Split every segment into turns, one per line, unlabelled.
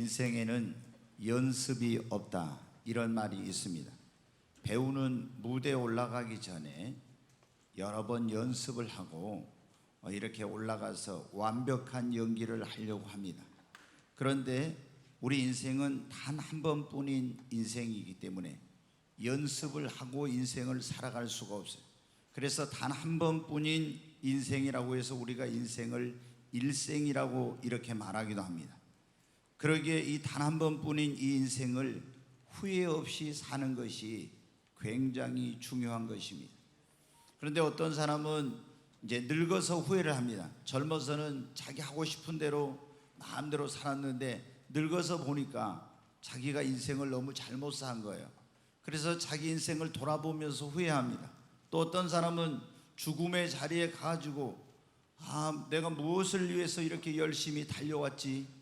인생에는 연습이 없다, 이런 말이 있습니다. 배우는 무대에 올라가기 전에 여러 번 연습을 하고 이렇게 올라가서 완벽한 연기를 하려고 합니다. 그런데 우리 인생은 단 한 번뿐인 인생이기 때문에 연습을 하고 인생을 살아갈 수가 없어요. 그래서 단 한 번뿐인 인생이라고 해서 우리가 인생을 일생이라고 이렇게 말하기도 합니다. 그러기에 이 단 한 번뿐인 이 인생을 후회 없이 사는 것이 굉장히 중요한 것입니다. 그런데 어떤 사람은 이제 늙어서 후회를 합니다. 젊어서는 자기 하고 싶은 대로 마음대로 살았는데 늙어서 보니까 자기가 인생을 너무 잘못 산 거예요. 그래서 자기 인생을 돌아보면서 후회합니다. 또 어떤 사람은 죽음의 자리에 가가지고 내가 무엇을 위해서 이렇게 열심히 달려왔지?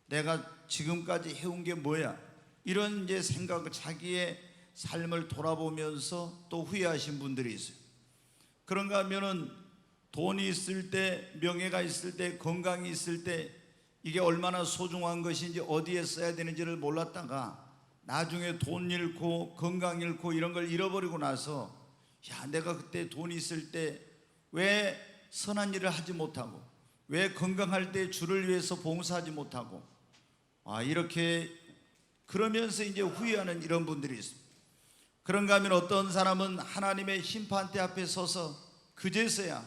내가 지금까지 해온 게 뭐야? 이런 이제 생각을, 자기의 삶을 돌아보면서 또 후회하신 분들이 있어요. 그런가 하면은 돈이 있을 때, 명예가 있을 때, 건강이 있을 때 이게 얼마나 소중한 것인지, 어디에 써야 되는지를 몰랐다가 나중에 돈 잃고 건강 잃고 이런 걸 잃어버리고 나서 내가 그때 돈이 있을 때 왜 선한 일을 하지 못하고, 왜 건강할 때 주를 위해서 봉사하지 못하고, 이렇게 그러면서 이제 후회하는 이런 분들이 있습니다. 그런가 하면 어떤 사람은 하나님의 심판대 앞에 서서 그제서야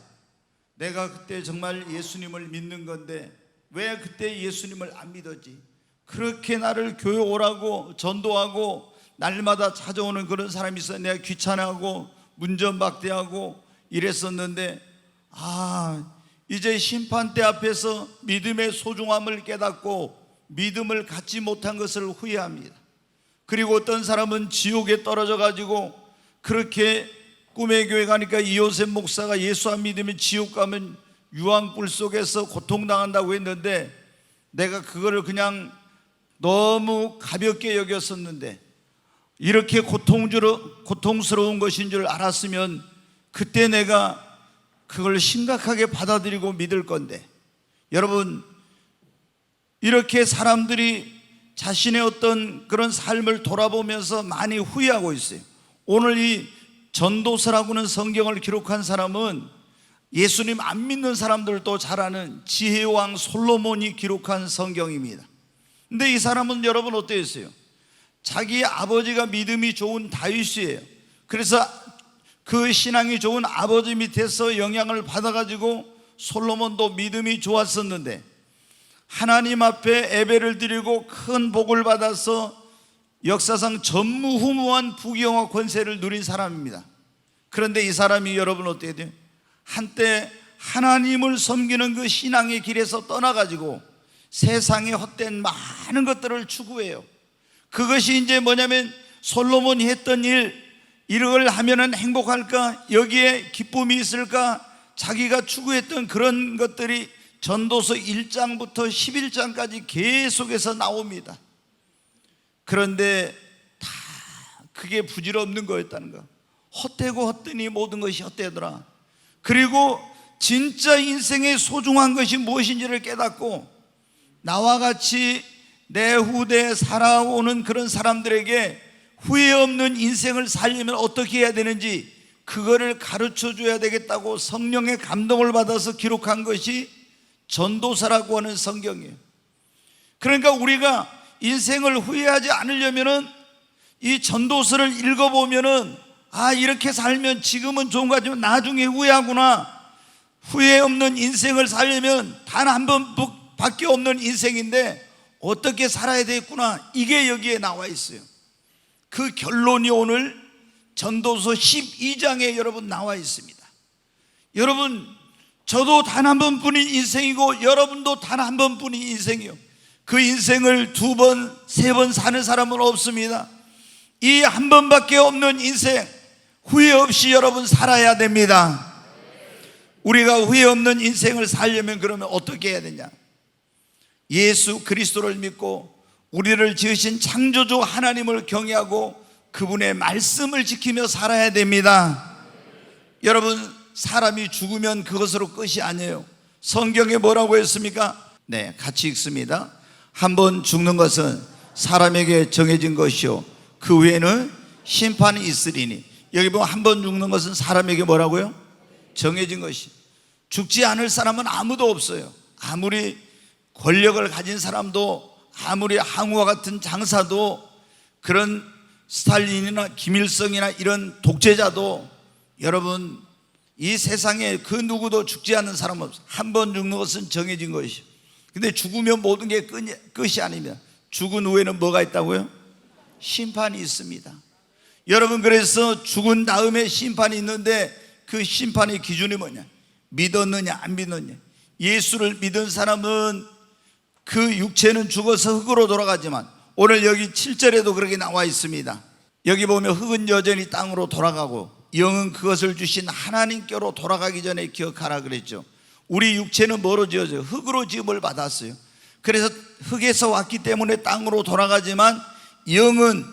내가 그때 정말 예수님을 믿는 건데 왜 그때 예수님을 안 믿었지? 그렇게 나를 교회 오라고 전도하고 날마다 찾아오는 그런 사람이 있어요. 내가 귀찮아하고 문전박대하고 이랬었는데 이제 심판대 앞에서 믿음의 소중함을 깨닫고 믿음을 갖지 못한 것을 후회합니다. 그리고 어떤 사람은 지옥에 떨어져 가지고 그렇게 꿈의 교회 가니까 이요셉 목사가 예수 안 믿으면 지옥 가면 유황불 속에서 고통당한다고 했는데 내가 그거를 그냥 너무 가볍게 여겼었는데 이렇게 고통스러운 것인 줄 알았으면 그때 내가 그걸 심각하게 받아들이고 믿을 건데, 여러분, 이렇게 사람들이 자신의 어떤 그런 삶을 돌아보면서 많이 후회하고 있어요. 오늘 이 전도서라고는 성경을 기록한 사람은 예수님 안 믿는 사람들도 잘 아는 지혜의 왕 솔로몬이 기록한 성경입니다. 근데 이 사람은 여러분 어땠어요? 자기 아버지가 믿음이 좋은 다윗이에요. 그래서 그 신앙이 좋은 아버지 밑에서 영향을 받아가지고 솔로몬도 믿음이 좋았었는데 하나님 앞에 예배를 드리고 큰 복을 받아서 역사상 전무후무한 부귀영화 권세를 누린 사람입니다. 그런데 이 사람이 여러분 어떻게 돼요? 한때 하나님을 섬기는 그 신앙의 길에서 떠나가지고 세상에 헛된 많은 것들을 추구해요. 그것이 이제 뭐냐면 솔로몬이 했던 이걸 하면은 행복할까? 여기에 기쁨이 있을까? 자기가 추구했던 그런 것들이 전도서 1장부터 11장까지 계속해서 나옵니다. 그런데 다 그게 부질없는 거였다는 거. 헛되고 헛되니 모든 것이 헛되더라. 그리고 진짜 인생의 소중한 것이 무엇인지를 깨닫고 나와 같이 내 후대에 살아오는 그런 사람들에게 후회 없는 인생을 살려면 어떻게 해야 되는지 그거를 가르쳐 줘야 되겠다고 성령의 감동을 받아서 기록한 것이 전도서라고 하는 성경이에요. 그러니까 우리가 인생을 후회하지 않으려면은 이 전도서를 읽어보면은 이렇게 살면 지금은 좋은 거 같지만 나중에 후회하구나. 후회 없는 인생을 살려면 단 한 번밖에 없는 인생인데 어떻게 살아야 되겠구나. 이게 여기에 나와 있어요. 그 결론이 오늘 전도서 12장에 여러분 나와 있습니다. 여러분, 저도 단 한 번뿐인 인생이고 여러분도 단 한 번뿐인 인생이요. 그 인생을 2번, 3번 사는 사람은 없습니다. 이 한 번밖에 없는 인생, 후회 없이 여러분 살아야 됩니다. 우리가 후회 없는 인생을 살려면 그러면 어떻게 해야 되냐? 예수 그리스도를 믿고 우리를 지으신 창조주 하나님을 경외하고 그분의 말씀을 지키며 살아야 됩니다. 여러분, 사람이 죽으면 그것으로 끝이 아니에요. 성경에 뭐라고 했습니까? 네, 같이 읽습니다. 한 번 죽는 것은 사람에게 정해진 것이요 그 후에는 심판이 있으리니. 여기 보면 한 번 죽는 것은 사람에게 뭐라고요? 정해진 것이. 죽지 않을 사람은 아무도 없어요. 아무리 권력을 가진 사람도, 아무리 항우와 같은 장사도, 그런 스탈린이나 김일성이나 이런 독재자도, 여러분 이 세상에 그 누구도 죽지 않는 사람은 없어요. 한 번 죽는 것은 정해진 것이요. 근데 죽으면 모든 게 끝이 아닙니다. 죽은 후에는 뭐가 있다고요? 심판이 있습니다. 여러분, 그래서 죽은 다음에 심판이 있는데 그 심판의 기준이 뭐냐? 믿었느냐 안 믿느냐. 예수를 믿은 사람은 그 육체는 죽어서 흙으로 돌아가지만, 오늘 여기 7절에도 그렇게 나와 있습니다. 여기 보면 흙은 여전히 땅으로 돌아가고 영은 그것을 주신 하나님께로 돌아가기 전에 기억하라 그랬죠. 우리 육체는 뭐로 지어져요? 흙으로 지음을 받았어요. 그래서 흙에서 왔기 때문에 땅으로 돌아가지만, 영은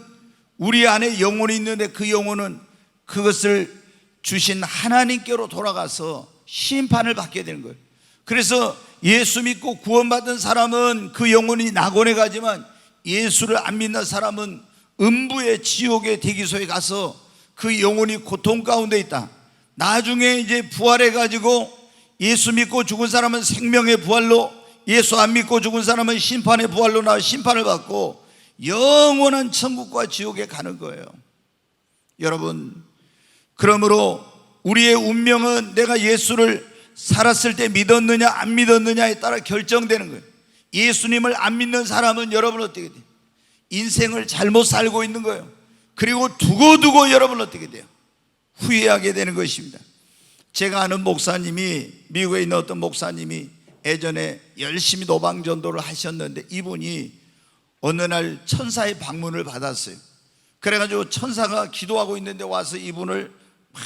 우리 안에 영혼이 있는데 그 영혼은 그것을 주신 하나님께로 돌아가서 심판을 받게 되는 거예요. 그래서 예수 믿고 구원받은 사람은 그 영혼이 낙원에 가지만, 예수를 안 믿는 사람은 음부의 지옥의 대기소에 가서 그 영혼이 고통 가운데 있다. 나중에 이제 부활해 가지고 예수 믿고 죽은 사람은 생명의 부활로, 예수 안 믿고 죽은 사람은 심판의 부활로 나와 심판을 받고 영원한 천국과 지옥에 가는 거예요. 여러분, 그러므로 우리의 운명은 내가 예수를 살았을 때 믿었느냐 안 믿었느냐에 따라 결정되는 거예요. 예수님을 안 믿는 사람은 여러분 어떻게 돼요? 인생을 잘못 살고 있는 거예요. 그리고 두고두고 여러분 어떻게 돼요? 후회하게 되는 것입니다. 제가 아는 목사님이, 미국에 있는 어떤 목사님이 예전에 열심히 노방전도를 하셨는데, 이분이 어느 날 천사의 방문을 받았어요. 그래가지고 천사가 기도하고 있는데 와서 이분을 막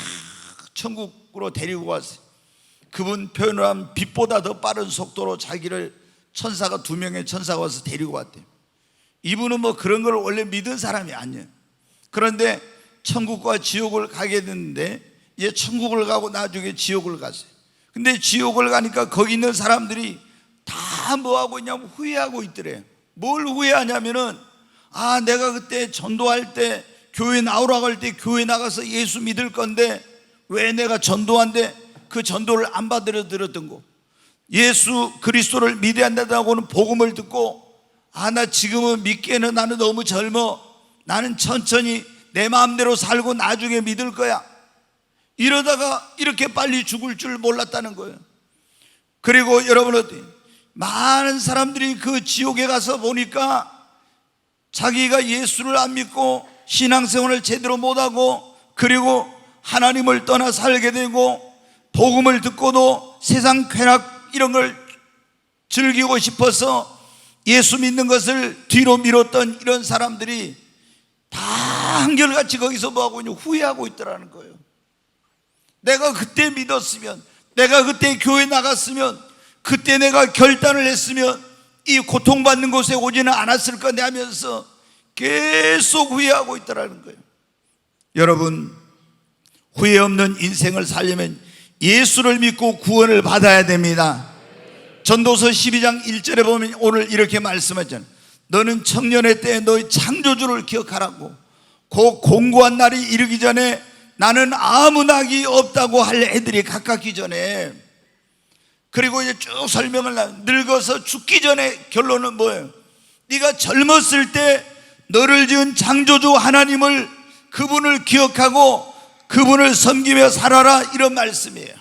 천국으로 데리고 왔어요. 그분 표현을 하면 빛보다 더 빠른 속도로 자기를 천사가, 2명의 천사가 와서 데리고 왔대요. 이분은 뭐 그런 걸 원래 믿은 사람이 아니에요. 그런데 천국과 지옥을 가게 됐는데, 이제 천국을 가고 나중에 지옥을 갔어요. 근데 지옥을 가니까 거기 있는 사람들이 다 뭐하고 있냐면 후회하고 있더래요. 뭘 후회하냐면은, 아, 내가 그때 전도할 때, 교회 나오라고 할 때 교회 나가서 예수 믿을 건데 왜 내가 전도한데 그 전도를 안 받으려 들었던 거, 예수 그리스도를 믿어야 한다고는 복음을 듣고, 아, 나 지금은 믿기에는 나는 너무 젊어, 나는 천천히 내 마음대로 살고 나중에 믿을 거야, 이러다가 이렇게 빨리 죽을 줄 몰랐다는 거예요. 그리고 여러분 어때요? 많은 사람들이 그 지옥에 가서 보니까 자기가 예수를 안 믿고 신앙생활을 제대로 못하고, 그리고 하나님을 떠나 살게 되고, 복음을 듣고도 세상 쾌락 이런 걸 즐기고 싶어서 예수 믿는 것을 뒤로 미뤘던 이런 사람들이 다 한결같이 거기서 뭐하고 있냐, 후회하고 있더라는 거예요. 내가 그때 믿었으면, 내가 그때 교회 나갔으면, 그때 내가 결단을 했으면 이 고통받는 곳에 오지는 않았을 건데 하면서 계속 후회하고 있더라는 거예요. 여러분, 후회 없는 인생을 살려면 예수를 믿고 구원을 받아야 됩니다. 전도서 12장 1절에 보면 오늘 이렇게 말씀하잖아요. 너는 청년의 때에 너의 창조주를 기억하라고. 그 공고한 날이 이르기 전에 나는 아무 낙이 없다고 할 애들이 가깝기 전에. 그리고 이제 쭉 설명을 늙어서 죽기 전에 결론은 뭐예요? 네가 젊었을 때 너를 지은 창조주 하나님을, 그분을 기억하고 그분을 섬기며 살아라, 이런 말씀이에요.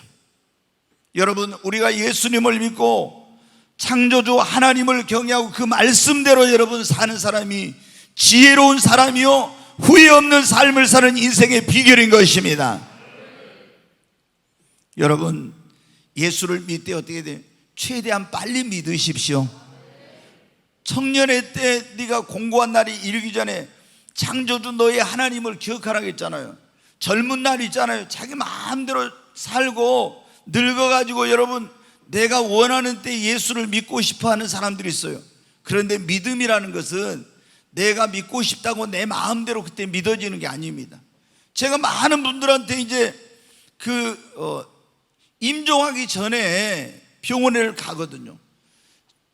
여러분, 우리가 예수님을 믿고 창조주 하나님을 경외하고 그 말씀대로 여러분 사는 사람이 지혜로운 사람이요 후회 없는 삶을 사는 인생의 비결인 것입니다. 여러분, 예수를 믿을 때 어떻게 돼요? 최대한 빨리 믿으십시오. 청년의 때 네가 공고한 날이 이르기 전에 창조주 너의 하나님을 기억하라고 했잖아요. 젊은 날 있잖아요. 자기 마음대로 살고 늙어가지고 여러분 내가 원하는 때 예수를 믿고 싶어하는 사람들이 있어요. 그런데 믿음이라는 것은 내가 믿고 싶다고 내 마음대로 그때 믿어지는 게 아닙니다. 제가 많은 분들한테 이제 임종하기 전에 병원에 가거든요.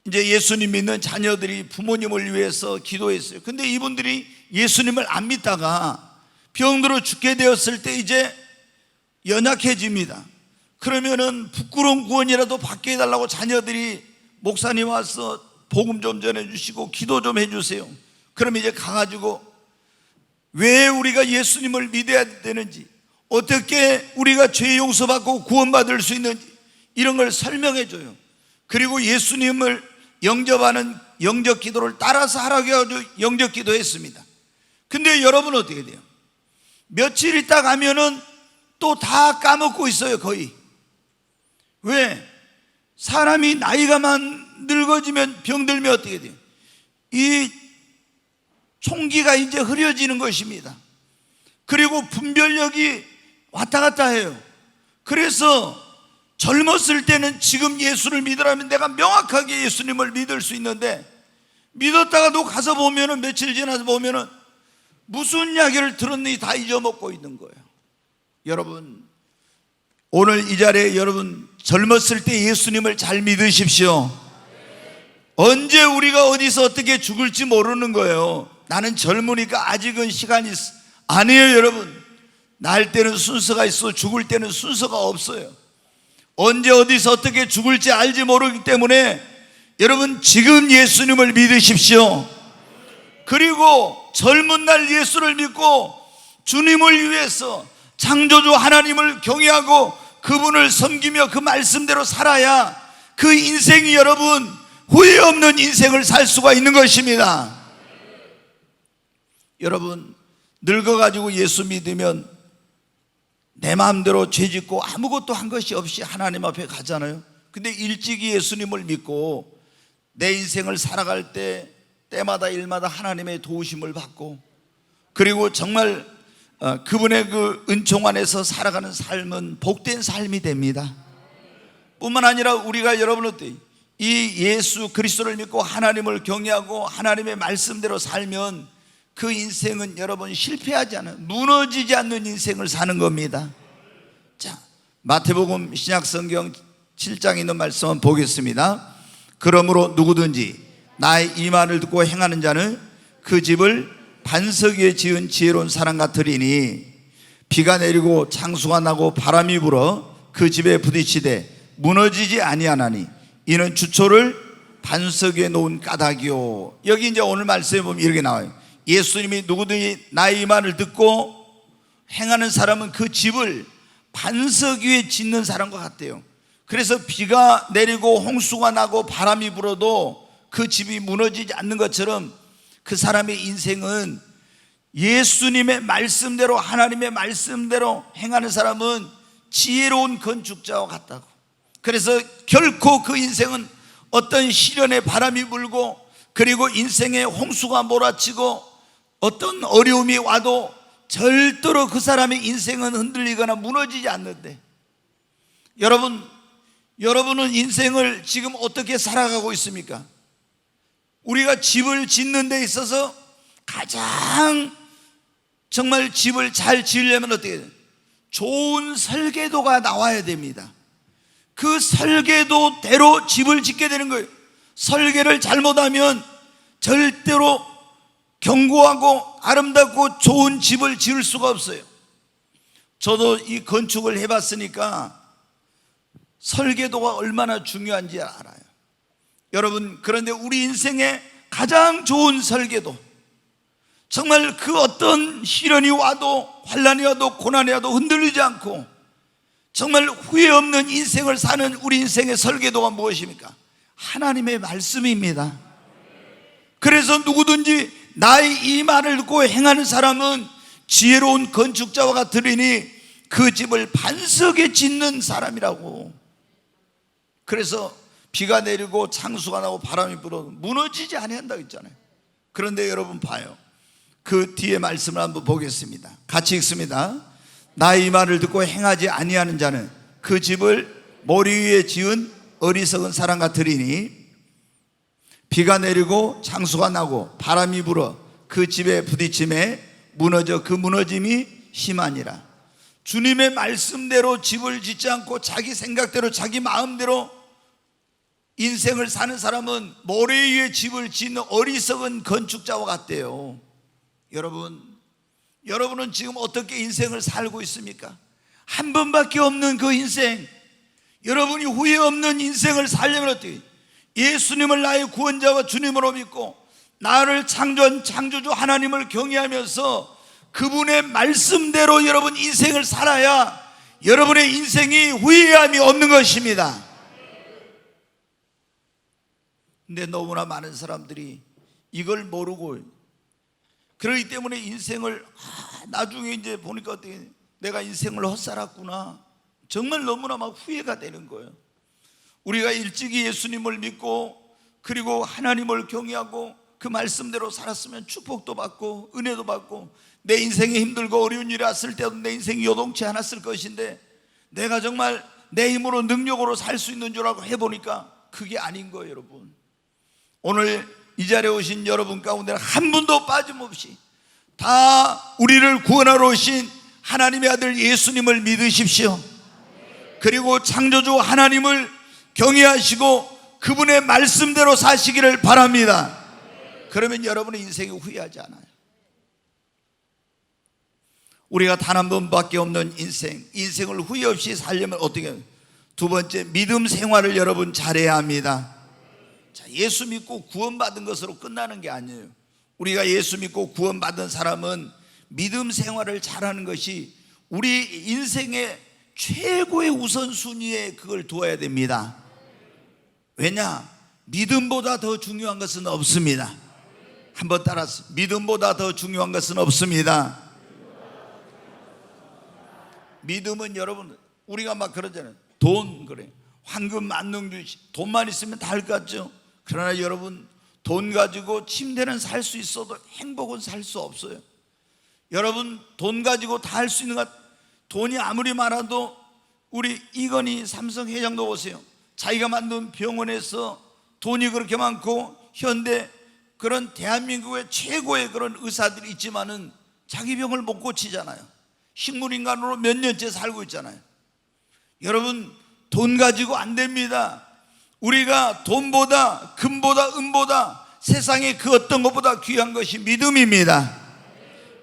이제 예수님 믿는 자녀들이 부모님을 위해서 기도했어요. 근데 이분들이 예수님을 안 믿다가 병들어 죽게 되었을 때 이제 연약해집니다. 그러면은 부끄러운 구원이라도 받게 해달라고 자녀들이 목사님 와서 복음 좀 전해주시고 기도 좀 해주세요. 그럼 이제 가가지고 왜 우리가 예수님을 믿어야 되는지, 어떻게 우리가 죄 용서받고 구원받을 수 있는지 이런 걸 설명해줘요. 그리고 예수님을 영접하는 영접 기도를 따라서 하라고 해가지고 영접 기도했습니다. 근데 여러분 어떻게 돼요? 며칠 있다 가면은 또 다 까먹고 있어요. 거의. 왜? 사람이 나이가만 늙어지면 병들면 어떻게 돼요? 이 총기가 이제 흐려지는 것입니다. 그리고 분별력이 왔다 갔다 해요. 그래서 젊었을 때는 지금 예수를 믿으라면 내가 명확하게 예수님을 믿을 수 있는데, 믿었다가도 가서 보면은 며칠 지나서 보면은 무슨 이야기를 들었는지 다 잊어먹고 있는 거예요. 여러분, 오늘 이 자리에 여러분 젊었을 때 예수님을 잘 믿으십시오. 언제 우리가 어디서 어떻게 죽을지 모르는 거예요. 나는 젊으니까 아직은 시간이 있어. 아니에요. 여러분, 날 때는 순서가 있어 죽을 때는 순서가 없어요. 언제 어디서 어떻게 죽을지 알지 모르기 때문에 여러분 지금 예수님을 믿으십시오. 그리고 젊은 날 예수를 믿고 주님을 위해서 창조주 하나님을 경외하고 그분을 섬기며 그 말씀대로 살아야 그 인생이 여러분 후회 없는 인생을 살 수가 있는 것입니다. 여러분, 늙어가지고 예수 믿으면 내 마음대로 죄짓고 아무것도 한 것이 없이 하나님 앞에 가잖아요. 근데 일찍이 예수님을 믿고 내 인생을 살아갈 때 때마다 일마다 하나님의 도우심을 받고, 그리고 정말 그분의 그 은총 안에서 살아가는 삶은 복된 삶이 됩니다. 뿐만 아니라 우리가 여러분 어때요? 이 예수 그리스도를 믿고 하나님을 경외하고 하나님의 말씀대로 살면 그 인생은 여러분 실패하지 않은, 무너지지 않는 인생을 사는 겁니다. 자, 마태복음 신약성경 7장에 있는 말씀을 보겠습니다. 그러므로 누구든지 나의 이 말을 듣고 행하는 자는 그 집을 반석 위에 지은 지혜로운 사람 같으리니 비가 내리고 창수가 나고 바람이 불어 그 집에 부딪히되 무너지지 아니하나니 이는 주초를 반석 위에 놓은 까닭이요. 여기 이제 오늘 말씀에 보면 이렇게 나와요. 예수님이 누구든지 나의 이 말을 듣고 행하는 사람은 그 집을 반석 위에 짓는 사람과 같대요. 그래서 비가 내리고 홍수가 나고 바람이 불어도 그 집이 무너지지 않는 것처럼 그 사람의 인생은 예수님의 말씀대로 하나님의 말씀대로 행하는 사람은 지혜로운 건축자와 같다고. 그래서 결코 그 인생은 어떤 시련의 바람이 불고 그리고 인생의 홍수가 몰아치고 어떤 어려움이 와도 절대로 그 사람의 인생은 흔들리거나 무너지지 않는데, 여러분은 인생을 지금 어떻게 살아가고 있습니까? 우리가 집을 짓는 데 있어서 가장 정말 집을 잘 지으려면 어떻게 해야 돼요? 좋은 설계도가 나와야 됩니다. 그 설계도대로 집을 짓게 되는 거예요. 설계를 잘못하면 절대로 견고하고 아름답고 좋은 집을 지을 수가 없어요. 저도 이 건축을 해봤으니까 설계도가 얼마나 중요한지 알아요. 여러분, 그런데 우리 인생의 가장 좋은 설계도, 정말 그 어떤 시련이 와도 환난이 와도 고난이 와도 흔들리지 않고 정말 후회 없는 인생을 사는 우리 인생의 설계도가 무엇입니까? 하나님의 말씀입니다. 그래서 누구든지 나의 이 말을 듣고 행하는 사람은 지혜로운 건축자와 같으리니 그 집을 반석에 짓는 사람이라고. 그래서 비가 내리고 창수가 나고 바람이 불어도 무너지지 아니한다고 했잖아요. 그런데 여러분 봐요. 그 뒤에 말씀을 한번 보겠습니다. 같이 읽습니다. 나의 이 말을 듣고 행하지 아니하는 자는 그 집을 모리 위에 지은 어리석은 사람 같으리니 비가 내리고 창수가 나고 바람이 불어 그 집에 부딪힘에 무너져 그 무너짐이 심하니라. 주님의 말씀대로 집을 짓지 않고 자기 생각대로 자기 마음대로 인생을 사는 사람은 모래 위에 집을 짓는 어리석은 건축자와 같대요. 여러분은 지금 어떻게 인생을 살고 있습니까? 한 번밖에 없는 그 인생, 여러분이 후회 없는 인생을 살려면 어떻게? 예수님을 나의 구원자와 주님으로 믿고 나를 창조한 창조주 하나님을 경외하면서 그분의 말씀대로 여러분 인생을 살아야 여러분의 인생이 후회함이 없는 것입니다. 근데 너무나 많은 사람들이 이걸 모르고, 그렇기 때문에 인생을 나중에 이제 보니까 어떻게, 내가 인생을 헛살았구나, 정말 너무나 막 후회가 되는 거예요. 우리가 일찍이 예수님을 믿고 그리고 하나님을 경외하고 그 말씀대로 살았으면 축복도 받고 은혜도 받고 내 인생이 힘들고 어려운 일이 왔을 때도 내 인생이 요동치 않았을 것인데, 내가 정말 내 힘으로 능력으로 살 수 있는 줄 알고 해보니까 그게 아닌 거예요. 여러분, 오늘 이 자리에 오신 여러분 가운데 한 분도 빠짐없이 다 우리를 구원하러 오신 하나님의 아들 예수님을 믿으십시오. 그리고 창조주 하나님을 경외하시고 그분의 말씀대로 사시기를 바랍니다. 그러면 여러분의 인생이 후회하지 않아요. 우리가 단 한 번밖에 없는 인생을 후회 없이 살려면 어떻게 해요? 두 번째, 믿음 생활을 여러분 잘해야 합니다. 자, 예수 믿고 구원받은 것으로 끝나는 게 아니에요. 우리가 예수 믿고 구원받은 사람은 믿음 생활을 잘하는 것이 우리 인생의 최고의 우선순위에 그걸 두어야 됩니다. 왜냐? 믿음보다 더 중요한 것은 없습니다. 한번 따라서, 믿음보다 더 중요한 것은 없습니다. 믿음은 여러분, 우리가 막 그러잖아요. 돈, 그래, 황금 만능주시, 돈만 있으면 다 할 것 같죠? 그러나 여러분, 돈 가지고 침대는 살 수 있어도 행복은 살 수 없어요. 여러분, 돈 가지고 다 할 수 있는 것, 돈이 아무리 많아도 우리 이건희 삼성 회장도 보세요. 자기가 만든 병원에서 돈이 그렇게 많고 현대 그런 대한민국의 최고의 그런 의사들이 있지만은 자기 병을 못 고치잖아요. 식물인간으로 몇 년째 살고 있잖아요. 여러분, 돈 가지고 안 됩니다. 우리가 돈보다 금보다 은보다 세상에 그 어떤 것보다 귀한 것이 믿음입니다.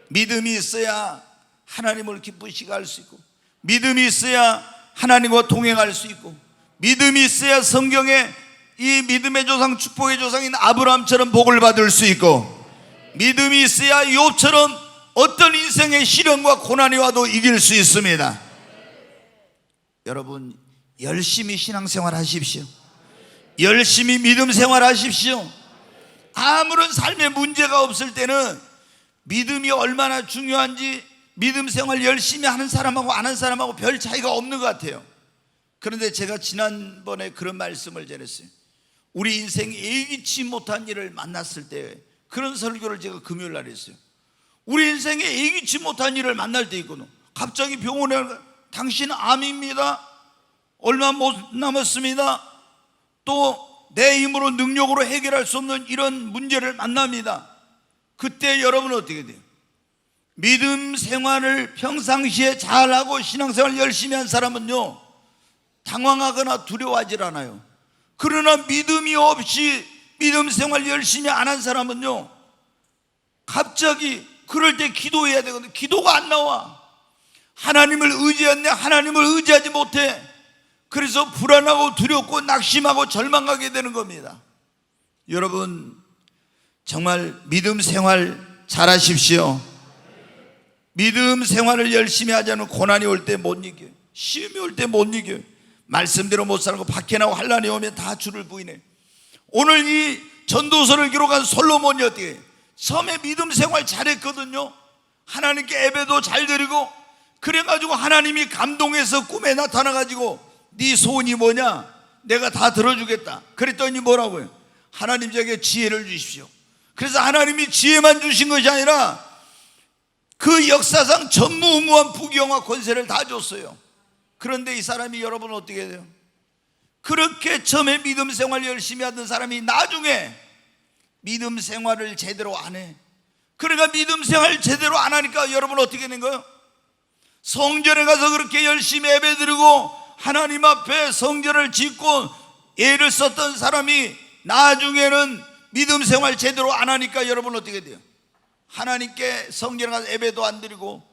믿음이 있어야 하나님을 기쁘시게 할 수 있고, 믿음이 있어야 하나님과 동행할 수 있고, 믿음이 있어야 성경에 이 믿음의 조상, 축복의 조상인 아브라함처럼 복을 받을 수 있고, 믿음이 있어야 욥처럼 어떤 인생의 시련과 고난이 와도 이길 수 있습니다. 여러분, 열심히 신앙생활 하십시오. 열심히 믿음 생활 하십시오. 아무런 삶에 문제가 없을 때는 믿음이 얼마나 중요한지 믿음 생활 열심히 하는 사람하고 안 하는 사람하고 별 차이가 없는 것 같아요. 그런데 제가 지난번에 그런 말씀을 전했어요. 우리 인생 예기치 못한 일을 만났을 때, 그런 설교를 제가 금요일 날 했어요. 우리 인생에 예기치 못한 일을 만날 때 있거든. 갑자기 병원에 당신 암입니다, 얼마 못 남았습니다, 또 내 힘으로 능력으로 해결할 수 없는 이런 문제를 만납니다. 그때 여러분은 어떻게 돼요? 믿음 생활을 평상시에 잘하고 신앙생활 열심히 한 사람은요, 당황하거나 두려워하질 않아요. 그러나 믿음이 없이 믿음 생활 열심히 안 한 사람은요, 갑자기 그럴 때 기도해야 되거든요. 기도가 안 나와. 하나님을 의지했네, 하나님을 의지하지 못해. 그래서 불안하고 두렵고 낙심하고 절망하게 되는 겁니다. 여러분, 정말 믿음 생활 잘하십시오. 믿음 생활을 열심히 하지 않으면 고난이 올 때 못 이겨요. 시험이 올 때 못 이겨요. 말씀대로 못 살고 밖에 나고 환난이 오면 다 주를 부인해. 오늘 이 전도서를 기록한 솔로몬이 어떻게 해요? 처음에 믿음 생활 잘했거든요. 하나님께 예배도 잘 드리고, 그래가지고 하나님이 감동해서 꿈에 나타나가지고 네 소원이 뭐냐? 내가 다 들어주겠다. 그랬더니 뭐라고요? 하나님 저에게 지혜를 주십시오. 그래서 하나님이 지혜만 주신 것이 아니라 그 역사상 전무후무한 부귀영화 권세를 다 줬어요. 그런데 이 사람이, 여러분 어떻게 돼요? 그렇게 처음에 믿음 생활 열심히 하던 사람이 나중에 믿음 생활을 제대로 안 해. 그러니까 믿음 생활 제대로 안 하니까 여러분 어떻게 된 거예요? 성전에 가서 그렇게 열심히 예배 드리고 하나님 앞에 성전을 짓고 애를 썼던 사람이 나중에는 믿음 생활 제대로 안 하니까 여러분 어떻게 돼요? 하나님께 성전에 가서 예배도 안 드리고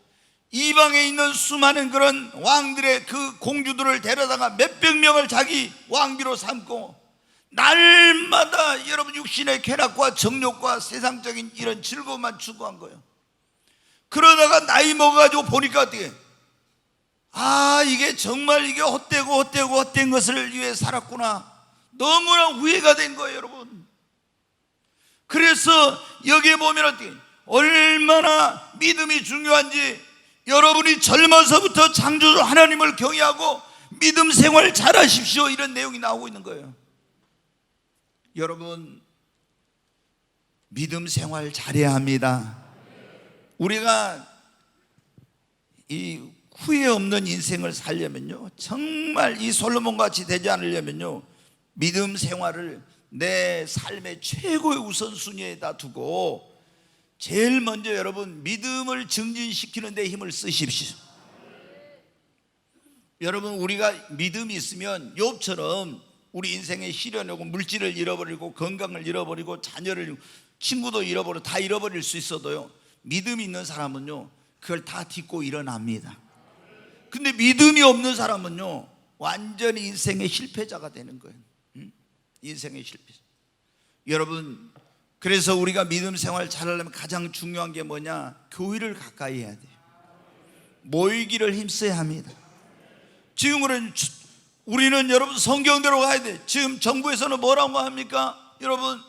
이방에 있는 수많은 그런 왕들의 그 공주들을 데려다가 몇백 명을 자기 왕비로 삼고 날마다 여러분 육신의 쾌락과 정욕과 세상적인 이런 즐거움만 추구한 거예요. 그러다가 나이 먹어가지고 보니까 어떻게, 이게 정말 이게 헛된 것을 위해 살았구나. 너무나 후회가 된 거예요, 여러분. 그래서 여기에 보면 어떻게, 얼마나 믿음이 중요한지 여러분이 젊어서부터 창조주 하나님을 경외하고 믿음 생활 잘하십시오, 이런 내용이 나오고 있는 거예요. 여러분, 믿음 생활 잘해야 합니다. 우리가 이 후회 없는 인생을 살려면요, 정말 이 솔로몬 같이 되지 않으려면요, 믿음 생활을 내 삶의 최고의 우선순위에다 두고 제일 먼저 여러분 믿음을 증진시키는 데 힘을 쓰십시오. 여러분, 우리가 믿음이 있으면 욥처럼 우리 인생에 시련이 오고 물질을 잃어버리고 건강을 잃어버리고 자녀를, 친구도 잃어버리고 다 잃어버릴 수 있어도요, 믿음이 있는 사람은요 그걸 다 딛고 일어납니다. 근데 믿음이 없는 사람은요 완전히 인생의 실패자가 되는 거예요. 인생의 실패자. 여러분, 그래서 우리가 믿음 생활 잘하려면 가장 중요한 게 뭐냐? 교회를 가까이 해야 돼요. 모이기를 힘써야 합니다. 지금은 우리는 여러분 성경대로 가야 돼. 지금 정부에서는 뭐라고 합니까? 여러분,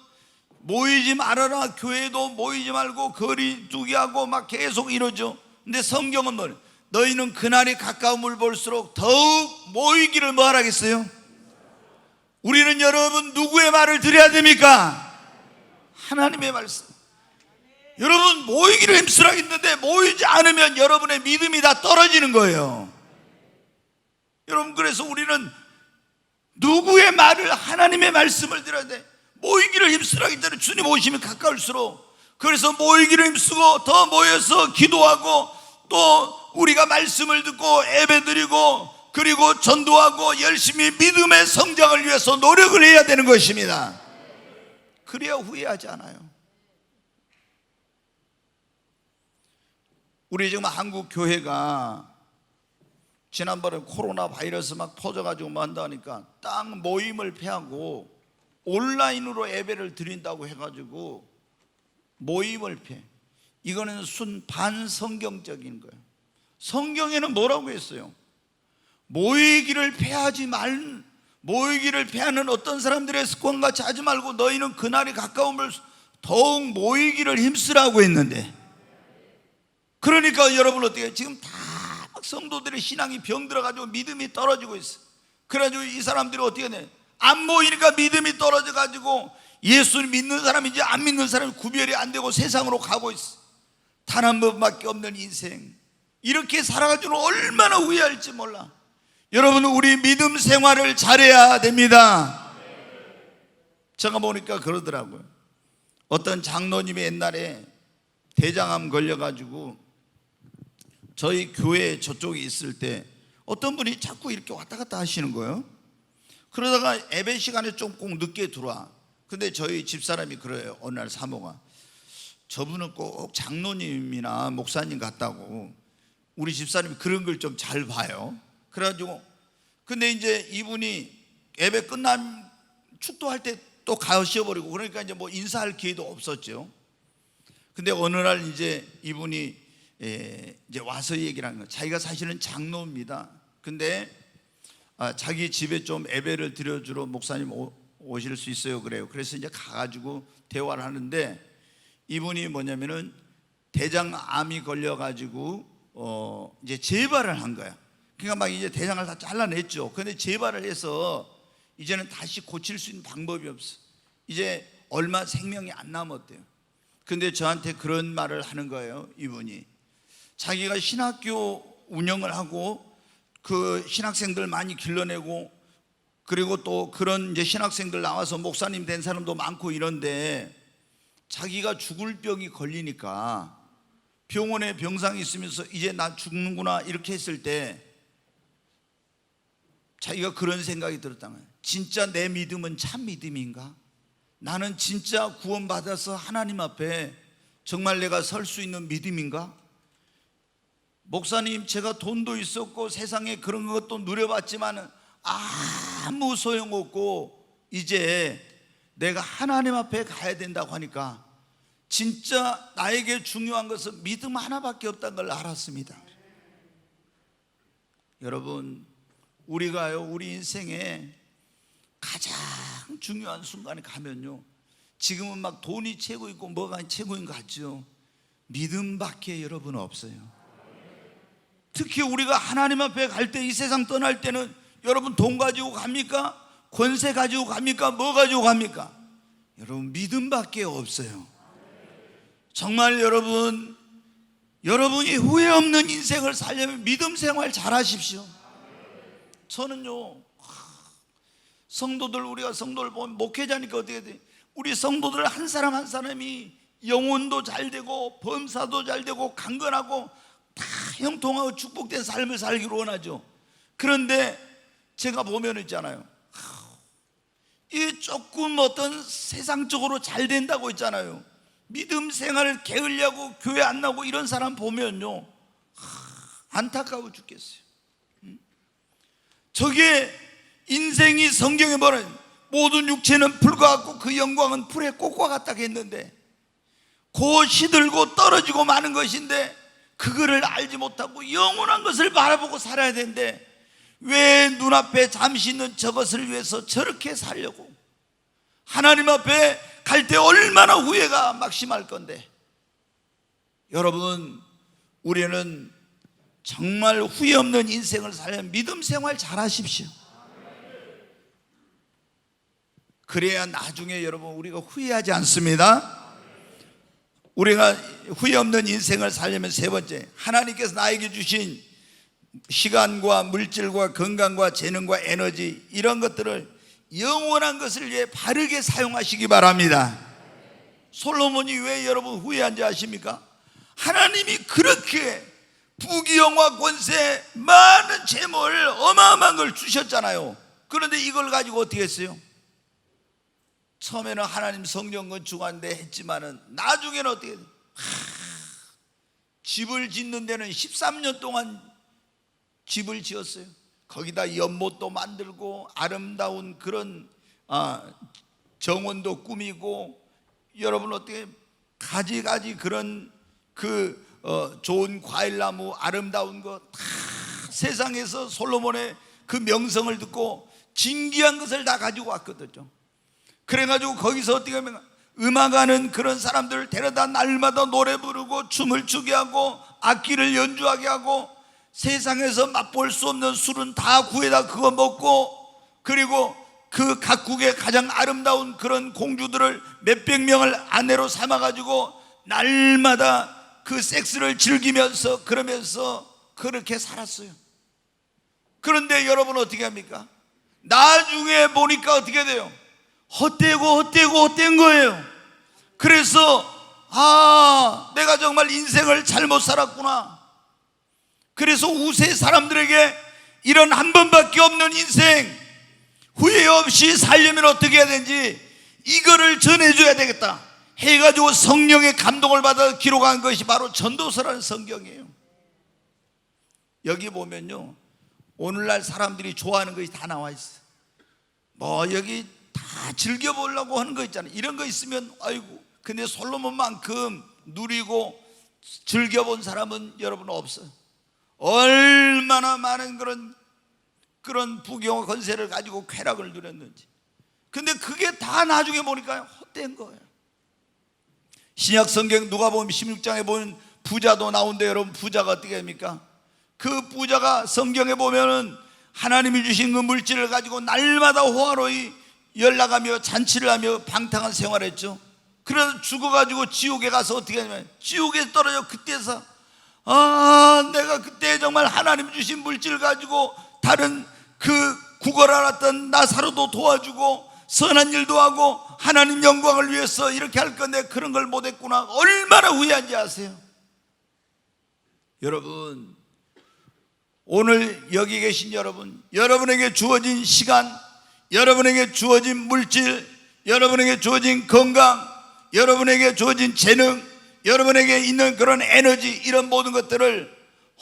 모이지 말아라, 교회도 모이지 말고 거리 두기 하고 막 계속 이러죠. 근데 성경은 뭐, 너희는 그날이 가까움을 볼수록 더욱 모이기를 뭐 하라겠어요? 우리는 여러분 누구의 말을 들어야 됩니까? 하나님의 말씀. 여러분, 모이기를 힘쓰라 했는데 모이지 않으면 여러분의 믿음이 다 떨어지는 거예요. 여러분, 그래서 우리는 누구의 말을, 하나님의 말씀을 들어야 돼. 모이기를 힘쓰라 했잖아요. 주님 오시면 가까울수록. 그래서 모이기를 힘쓰고 더 모여서 기도하고 또 우리가 말씀을 듣고 예배드리고 그리고 전도하고 열심히 믿음의 성장을 위해서 노력을 해야 되는 것입니다. 그래야 후회하지 않아요. 우리 지금 한국 교회가 지난번에 코로나 바이러스 막 퍼져가지고 뭐 한다니까 딱 모임을 폐하고 온라인으로 예배를 드린다고 해가지고 모임을 폐. 이거는 반성경적인 거예요. 성경에는 뭐라고 했어요? 모이기를 폐하는 어떤 사람들의 습관같이 하지 말고 너희는 그날이 가까움을 더욱 모이기를 힘쓰라고 했는데, 그러니까 여러분 어떻게, 지금 다 성도들의 신앙이 병들어가지고 믿음이 떨어지고 있어. 그래가지고 이 사람들이 어떻게 돼? 안 모이니까 믿음이 떨어져가지고 예수를 믿는 사람인지 안 믿는 사람이 구별이 안 되고 세상으로 가고 있어. 단 한 번밖에 없는 인생, 이렇게 살아가지고 얼마나 후회할지 몰라. 여러분, 우리 믿음 생활을 잘해야 됩니다. 제가 보니까 그러더라고요. 어떤 장로님이 옛날에 대장암 걸려가지고 저희 교회 저쪽에 있을 때 어떤 분이 자꾸 이렇게 왔다 갔다 하시는 거예요. 그러다가 예배 시간에 좀 꼭 늦게 들어와. 근데 저희 집사람이 그래요. 어느 날 사모가, 저분은 꼭 장로님이나 목사님 같다고. 우리 집사람이 그런 걸 좀 잘 봐요. 그래가지고, 근데 이제 이분이 예배 끝난 축도할 때 또 가셔버리고, 그러니까 이제 뭐 인사할 기회도 없었죠. 근데 어느 날 이제 이분이 이제 와서 얘기를 하는 거예요. 자기가 사실은 장로입니다. 근데 자기 집에 좀 예배를 드려주러 목사님 오실 수 있어요? 그래요. 그래서 이제 가가지고 대화를 하는데, 이분이 뭐냐면은 대장암이 걸려가지고 이제 재발을 한 거야. 그러니까 막 이제 대장을 다 잘라냈죠. 근데 재발을 해서 이제는 다시 고칠 수 있는 방법이 없어. 이제 얼마 생명이 안 남았대요. 근데 저한테 그런 말을 하는 거예요. 이분이 자기가 신학교 운영을 하고 그 신학생들 많이 길러내고, 그리고 또 그런 이제 신학생들 나와서 목사님 된 사람도 많고 이런데, 자기가 죽을 병이 걸리니까 병원에 병상이 있으면서 이제 나 죽는구나 이렇게 했을 때 자기가 그런 생각이 들었다는 거예요. 진짜 내 믿음은 참 믿음인가? 나는 진짜 구원받아서 하나님 앞에 정말 내가 설 수 있는 믿음인가? 목사님, 제가 돈도 있었고 세상에 그런 것도 누려봤지만 아무 소용없고 이제 내가 하나님 앞에 가야 된다고 하니까 진짜 나에게 중요한 것은 믿음 하나밖에 없다는 걸 알았습니다. 여러분, 우리가요, 우리 인생에 가장 중요한 순간에 가면요, 지금은 막 돈이 최고이고 뭐가 최고인 것 같죠. 믿음밖에 여러분 없어요. 특히 우리가 하나님 앞에 갈 때, 이 세상 떠날 때는 여러분 돈 가지고 갑니까? 권세 가지고 갑니까? 뭐 가지고 갑니까? 여러분 믿음밖에 없어요. 정말 여러분이 후회 없는 인생을 살려면 믿음 생활 잘 하십시오. 저는요, 성도들, 우리가 성도를 보면 목회자니까 어떻게 돼? 우리 성도들 한 사람 한 사람이 영혼도 잘 되고 범사도 잘 되고 강건하고 다 형통하고 축복된 삶을 살기를 원하죠. 그런데 제가 보면 있잖아요, 이 조금 어떤 세상적으로 잘 된다고 있잖아요. 믿음 생활을 게으르려고 교회 안 나오고 이런 사람 보면요, 안타까워 죽겠어요. 저게 인생이 성경에 보면 모든 육체는 불과 같고 그 영광은 불의 꽃과 같다고 했는데, 곧 시들고 떨어지고 마는 것인데 그거를 알지 못하고 영원한 것을 바라보고 살아야 되는데 왜 눈앞에 잠시 있는 저것을 위해서 저렇게 살려고? 하나님 앞에 갈 때 얼마나 후회가 막심할 건데. 여러분, 우리는 정말 후회 없는 인생을 살려면 믿음 생활 잘 하십시오. 그래야 나중에 여러분 우리가 후회하지 않습니다. 우리가 후회 없는 인생을 살려면 세 번째, 하나님께서 나에게 주신 시간과 물질과 건강과 재능과 에너지, 이런 것들을 영원한 것을 위해 바르게 사용하시기 바랍니다. 솔로몬이 왜 여러분 후회한지 아십니까? 하나님이 그렇게 부귀영화 권세 많은 재물 어마어마한 걸 주셨잖아요. 그런데 이걸 가지고 어떻게 했어요? 처음에는 하나님 성전 건축하는데 했지만은 나중에는 어떻게 해요? 집을 짓는 데는 13년 동안 집을 지었어요. 거기다 연못도 만들고 아름다운 그런 정원도 꾸미고, 여러분 어떻게 가지가지 그런 좋은 과일나무 아름다운 거 다 세상에서 솔로몬의 그 명성을 듣고 진귀한 것을 다 가지고 왔거든요. 그래가지고 거기서 어떻게 하면 음악하는 그런 사람들을 데려다 날마다 노래 부르고 춤을 추게 하고 악기를 연주하게 하고, 세상에서 맛볼 수 없는 술은 다 구해다 그거 먹고, 그리고 그 각국의 가장 아름다운 그런 공주들을 몇백 명을 아내로 삼아가지고 날마다 그 섹스를 즐기면서 그러면서 그렇게 살았어요. 그런데 여러분 어떻게 합니까? 나중에 보니까 어떻게 돼요? 헛된 거예요. 그래서 내가 정말 인생을 잘못 살았구나. 그래서 우세 사람들에게 이런 한 번밖에 없는 인생 후회 없이 살려면 어떻게 해야 되는지 이거를 전해줘야 되겠다 해가지고 성령의 감동을 받아 기록한 것이 바로 전도서라는 성경이에요. 여기 보면요, 오늘날 사람들이 좋아하는 것이 다 나와 있어요. 뭐 여기 다 즐겨보려고 하는 거 있잖아요. 이런 거 있으면 아이고, 근데 솔로몬만큼 누리고 즐겨본 사람은 여러분 없어요. 얼마나 많은 그런 부귀영화 권세를 가지고 쾌락을 누렸는지. 근데 그게 다 나중에 보니까 헛된 거예요. 신약 성경 누가복음 16장에 보면 부자도 나오는데, 여러분 부자가 어떻게 합니까? 그 부자가 성경에 보면은 하나님이 주신 그 물질을 가지고 날마다 호화로이 연락하며 잔치를 하며 방탕한 생활했죠. 그래서 죽어가지고 지옥에 가서 어떻게 하냐면, 지옥에 떨어져 그때서 내가 그때 정말 하나님 주신 물질 가지고 다른 그 구걸 알았던 나사로도 도와주고 선한 일도 하고 하나님 영광을 위해서 이렇게 할 건데 그런 걸 못했구나. 얼마나 후회한지 아세요? 여러분, 오늘 여기 계신 여러분, 여러분에게 주어진 시간, 여러분에게 주어진 물질, 여러분에게 주어진 건강, 여러분에게 주어진 재능, 여러분에게 있는 그런 에너지, 이런 모든 것들을,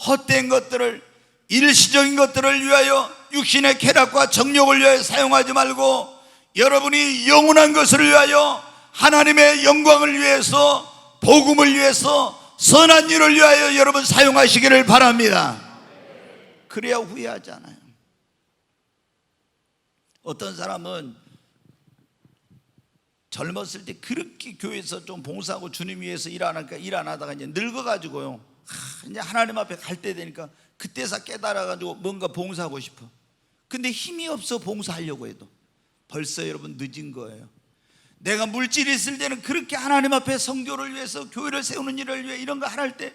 헛된 것들을, 일시적인 것들을 위하여, 육신의 쾌락과 정욕을 위하여 사용하지 말고 여러분이 영원한 것을 위하여, 하나님의 영광을 위해서, 복음을 위해서, 선한 일을 위하여 여러분 사용하시기를 바랍니다. 그래야 후회하지 않아요. 어떤 사람은 젊었을 때 그렇게 교회에서 좀 봉사하고 주님 위해서 일 안 하다가 이제 늙어가지고요, 이제 하나님 앞에 갈 때 되니까 그때서 깨달아가지고 뭔가 봉사하고 싶어. 근데 힘이 없어 봉사하려고 해도. 벌써 여러분 늦은 거예요. 내가 물질이 있을 때는 그렇게 하나님 앞에 선교를 위해서, 교회를 세우는 일을 위해 이런 거 할 때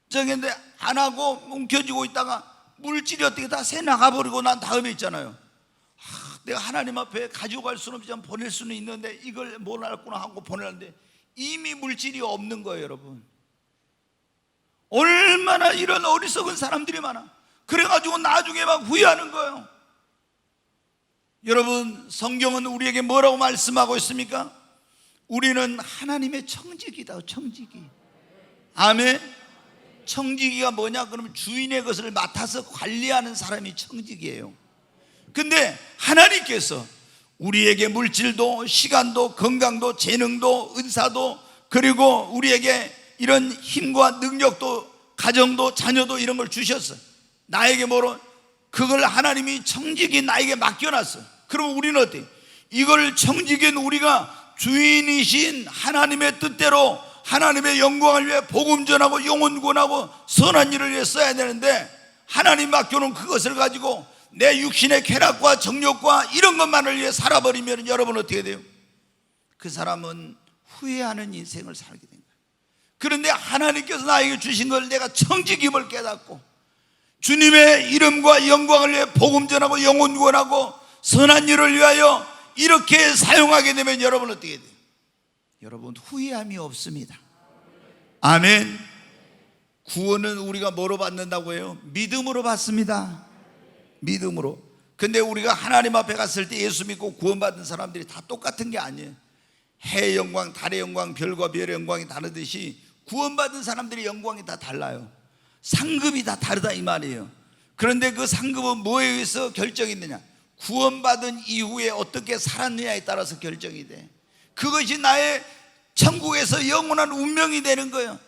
정했는데 안 하고 움켜쥐고 있다가 물질이 어떻게 다 새 나가버리고 난 다음에 있잖아요. 내가 하나님 앞에 가지고 갈 수는 없지만 보낼 수는 있는데 이걸 뭘 할구나 하고 보내는데 이미 물질이 없는 거예요. 여러분, 얼마나 이런 어리석은 사람들이 많아. 그래가지고 나중에 막 후회하는 거예요. 여러분, 성경은 우리에게 뭐라고 말씀하고 있습니까? 우리는 하나님의 청지기다. 청지기. 아멘. 청지기가 뭐냐? 그러면 주인의 것을 맡아서 관리하는 사람이 청지기예요. 근데 하나님께서 우리에게 물질도, 시간도, 건강도, 재능도, 은사도, 그리고 우리에게 이런 힘과 능력도, 가정도, 자녀도, 이런 걸 주셨어요. 나에게 뭐로? 그걸 하나님이 청지기 나에게 맡겨놨어요. 그럼 우리는 어때? 이걸 청지기인 우리가 주인이신 하나님의 뜻대로 하나님의 영광을 위해 복음 전하고 영혼 구원하고 선한 일을 위해 써야 되는데, 하나님 맡겨놓은 그것을 가지고 내 육신의 쾌락과 정욕과 이런 것만을 위해 살아버리면 여러분 어떻게 돼요? 그 사람은 후회하는 인생을 살게 된 거예요. 그런데 하나님께서 나에게 주신 걸 내가 청지김을 깨닫고 주님의 이름과 영광을 위해 복음 전하고 영혼 구원하고 선한 일을 위하여 이렇게 사용하게 되면 여러분 어떻게 돼요? 여러분 후회함이 없습니다. 아멘. 구원은 우리가 뭐로 받는다고 해요? 믿음으로 받습니다. 믿음으로. 근데 우리가 하나님 앞에 갔을 때 예수 믿고 구원받은 사람들이 다 똑같은 게 아니에요. 해의 영광, 달의 영광, 별과 별의 영광이 다르듯이 구원받은 사람들의 영광이 다 달라요. 상급이 다 다르다 이 말이에요. 그런데 그 상급은 뭐에 의해서 결정이 되냐? 구원받은 이후에 어떻게 살았느냐에 따라서 결정이 돼. 그것이 나의 천국에서 영원한 운명이 되는 거예요.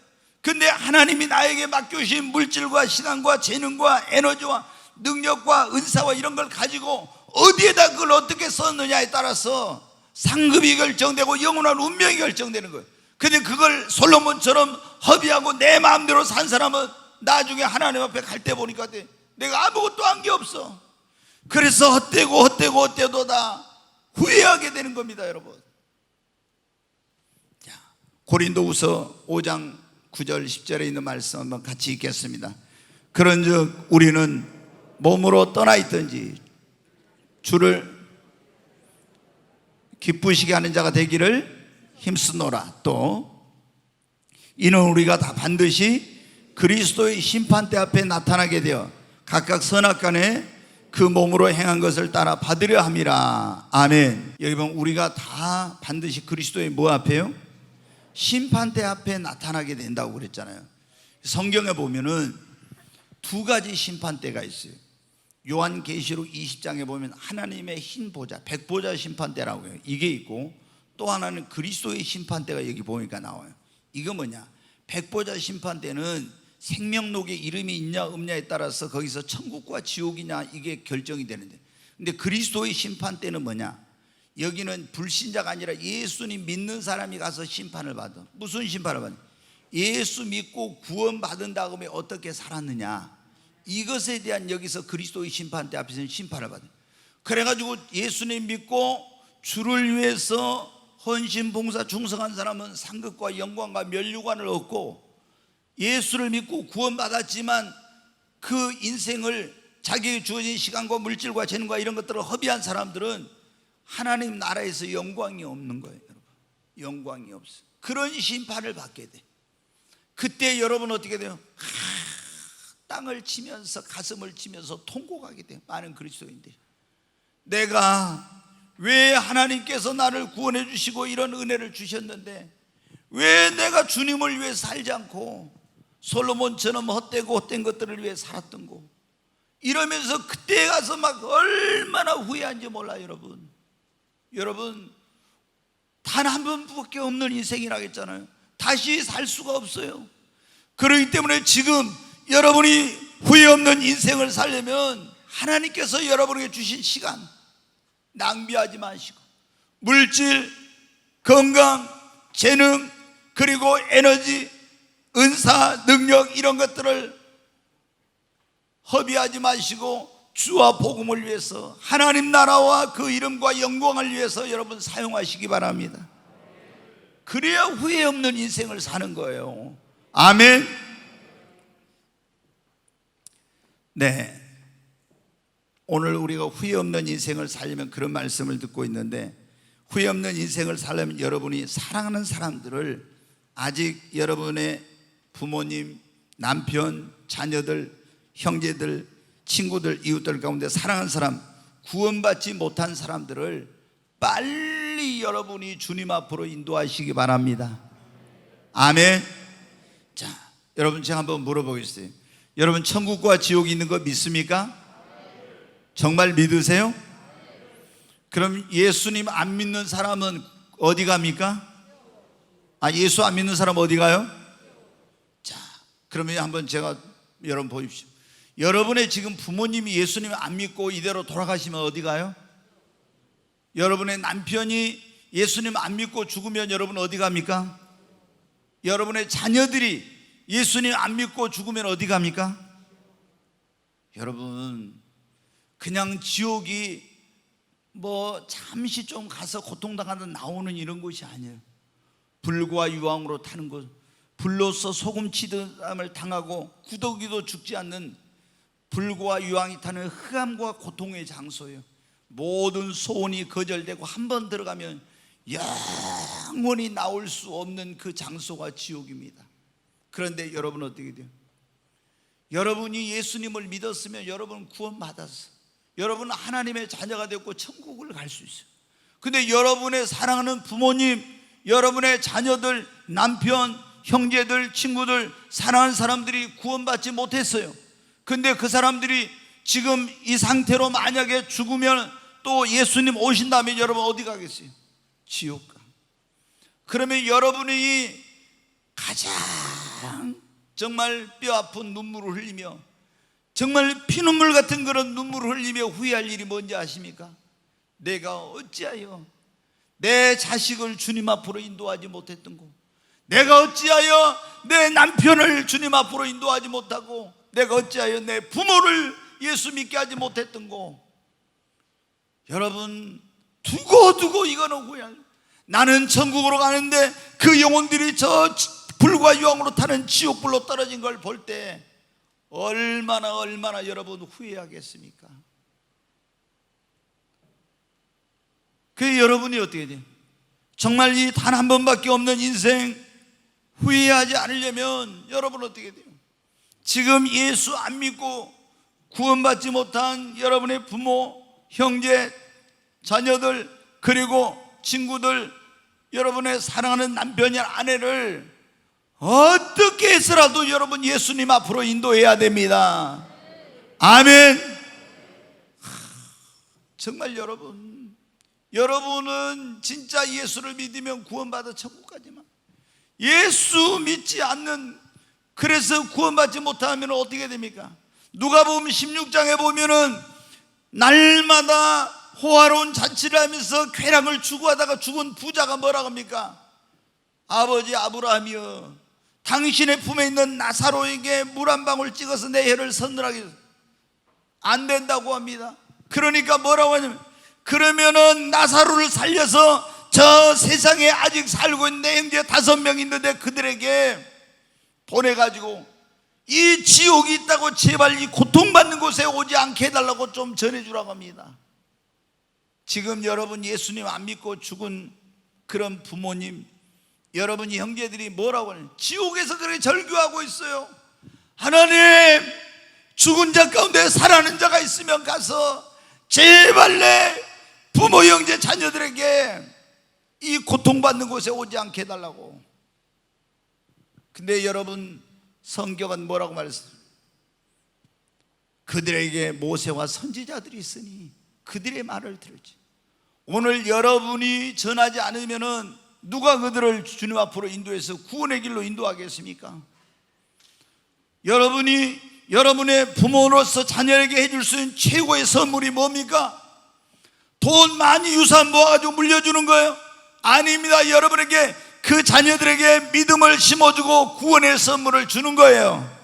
근데 하나님이 나에게 맡겨주신 물질과 시간과 재능과 에너지와 능력과 은사와 이런 걸 가지고 어디에다 그걸 어떻게 썼느냐에 따라서 상급이 결정되고 영원한 운명이 결정되는 거예요. 근데 그걸 솔로몬처럼 허비하고 내 마음대로 산 사람은 나중에 하나님 앞에 갈 때 보니까 내가 아무것도 한 게 없어. 그래서 헛되고 다 후회하게 되는 겁니다. 여러분, 고린도후서 5장 9절 10절에 있는 말씀 한번 같이 읽겠습니다. 그런즉 우리는 몸으로 떠나 있든지 주를 기쁘시게 하는 자가 되기를 힘쓰노라. 또 이는 우리가 다 반드시 그리스도의 심판대 앞에 나타나게 되어 각각 선악간에 그 몸으로 행한 것을 따라 받으려 함이라. 아멘. 여기 보면 우리가 다 반드시 그리스도의 뭐 앞에요? 심판대 앞에 나타나게 된다고 그랬잖아요. 성경에 보면은 두 가지 심판대가 있어요. 요한계시록 20장에 보면 하나님의 흰 보좌, 백보좌 심판대라고 해요. 이게 있고 또 하나는 그리스도의 심판대가 여기 보니까 나와요. 이거 뭐냐? 백보좌 심판대는 생명록에 이름이 있냐 없냐에 따라서 거기서 천국과 지옥이냐 이게 결정이 되는데, 근데 그리스도의 심판대는 뭐냐? 여기는 불신자가 아니라 예수님 믿는 사람이 가서 심판을 받아. 무슨 심판을 받냐? 예수 믿고 구원받은 다음에 어떻게 살았느냐, 이것에 대한 여기서 그리스도의 심판대 앞에서는 심판을 받아요. 그래가지고 예수님 믿고 주를 위해서 헌신 봉사 충성한 사람은 상급과 영광과 면류관을 얻고, 예수를 믿고 구원받았지만 그 인생을 자기에게 주어진 시간과 물질과 재능과 이런 것들을 허비한 사람들은 하나님 나라에서 영광이 없는 거예요. 여러분, 영광이 없어요. 그런 심판을 받게 돼. 그때 여러분 어떻게 돼요? 땅을 치면서 가슴을 치면서 통곡하게 돼요. 많은 그리스도인들이. 내가 왜 하나님께서 나를 구원해 주시고 이런 은혜를 주셨는데 왜 내가 주님을 위해 살지 않고 솔로몬처럼 헛된 것들을 위해 살았던고, 이러면서 그때 가서 막 얼마나 후회한지 몰라요. 여러분 단 한 번밖에 없는 인생이라겠잖아요. 다시 살 수가 없어요. 그렇기 때문에 지금 여러분이 후회 없는 인생을 살려면 하나님께서 여러분에게 주신 시간 낭비하지 마시고, 물질, 건강, 재능, 그리고 에너지, 은사, 능력, 이런 것들을 허비하지 마시고 주와 복음을 위해서, 하나님 나라와 그 이름과 영광을 위해서 여러분 사용하시기 바랍니다. 그래야 후회 없는 인생을 사는 거예요. 아멘. 네, 오늘 우리가 후회 없는 인생을 살려면 그런 말씀을 듣고 있는데, 후회 없는 인생을 살려면 여러분이 사랑하는 사람들을, 아직 여러분의 부모님, 남편, 자녀들, 형제들, 친구들, 이웃들 가운데 사랑하는 사람, 구원받지 못한 사람들을 빨리 여러분이 주님 앞으로 인도하시기 바랍니다. 아멘. 자, 여러분 제가 한번 물어보겠어요. 여러분 천국과 지옥이 있는 거 믿습니까? 정말 믿으세요? 그럼 예수님 안 믿는 사람은 어디 갑니까? 예수 안 믿는 사람 어디 가요? 자, 그러면 한번 제가 여러분 보십시오. 여러분의 지금 부모님이 예수님 안 믿고 이대로 돌아가시면 어디 가요? 여러분의 남편이 예수님 안 믿고 죽으면 여러분 어디 갑니까? 여러분의 자녀들이 예수님 안 믿고 죽으면 어디 갑니까? 여러분 그냥 지옥이 뭐 잠시 좀 가서 고통당하다 나오는 이런 곳이 아니에요. 불과 유황으로 타는 곳, 불로서 소금 치듯함을 당하고 구더기도 죽지 않는 불과 유황이 타는 흑암과 고통의 장소예요. 모든 소원이 거절되고 한 번 들어가면 영원히 나올 수 없는 그 장소가 지옥입니다. 그런데 여러분 어떻게 돼요? 여러분이 예수님을 믿었으면 여러분 구원받았어요. 여러분은 하나님의 자녀가 되고 천국을 갈 수 있어요. 근데 여러분의 사랑하는 부모님, 여러분의 자녀들, 남편, 형제들, 친구들, 사랑하는 사람들이 구원받지 못했어요. 근데 그 사람들이 지금 이 상태로 만약에 죽으면 또 예수님 오신 다음에 여러분 어디 가겠어요? 지옥 가. 그러면 여러분이 가장 정말 뼈아픈 눈물을 흘리며 정말 피눈물 같은 그런 눈물을 흘리며 후회할 일이 뭔지 아십니까? 내가 어찌하여 내 자식을 주님 앞으로 인도하지 못했던고, 내가 어찌하여 내 남편을 주님 앞으로 인도하지 못하고, 내가 어찌하여 내 부모를 예수 믿게 하지 못했던고. 여러분 두고 이거는 후회할. 나는 천국으로 가는데 그 영혼들이 저 불과 유황으로 타는 지옥불로 떨어진 걸 볼 때 얼마나 여러분 후회하겠습니까? 그 여러분이 어떻게 돼요? 정말 이 단 한 번밖에 없는 인생 후회하지 않으려면 여러분 어떻게 돼요? 지금 예수 안 믿고 구원받지 못한 여러분의 부모, 형제, 자녀들, 그리고 친구들, 여러분의 사랑하는 남편이나 아내를 어떻게 해서라도 여러분 예수님 앞으로 인도해야 됩니다. 아멘. 정말 여러분은 진짜 예수를 믿으면 구원받아 천국 가지만, 예수 믿지 않는, 그래서 구원받지 못하면 어떻게 됩니까? 누가복음 16장에 보면은 날마다 호화로운 잔치를 하면서 쾌락을 추구하다가 죽은 부자가 뭐라고 합니까? 아버지 아브라함이여, 당신의 품에 있는 나사로에게 물 한 방울 찍어서 내 혀를 서늘하게. 안 된다고 합니다. 그러니까 뭐라고 하냐면, 그러면은 나사로를 살려서 저 세상에 아직 살고 있는 내 형제 5명 있는데 그들에게 보내가지고 이 지옥이 있다고 제발 이 고통받는 곳에 오지 않게 해달라고 좀 전해주라고 합니다. 지금 여러분 예수님 안 믿고 죽은 그런 부모님, 여러분이 형제들이 뭐라고 하냐, 지옥에서 그렇게 절규하고 있어요. 하나님, 죽은 자 가운데 살아나는 자가 있으면 가서 제발 내 부모, 형제, 자녀들에게 이 고통받는 곳에 오지 않게 해달라고. 근데 여러분, 성경은 뭐라고 말했어요? 그들에게 모세와 선지자들이 있으니 그들의 말을 들을지. 오늘 여러분이 전하지 않으면은 누가 그들을 주님 앞으로 인도해서 구원의 길로 인도하겠습니까? 여러분이 여러분의 부모로서 자녀에게 해줄 수 있는 최고의 선물이 뭡니까? 돈 많이 유산 모아가지고 물려주는 거예요? 아닙니다. 여러분에게, 그 자녀들에게 믿음을 심어주고 구원의 선물을 주는 거예요.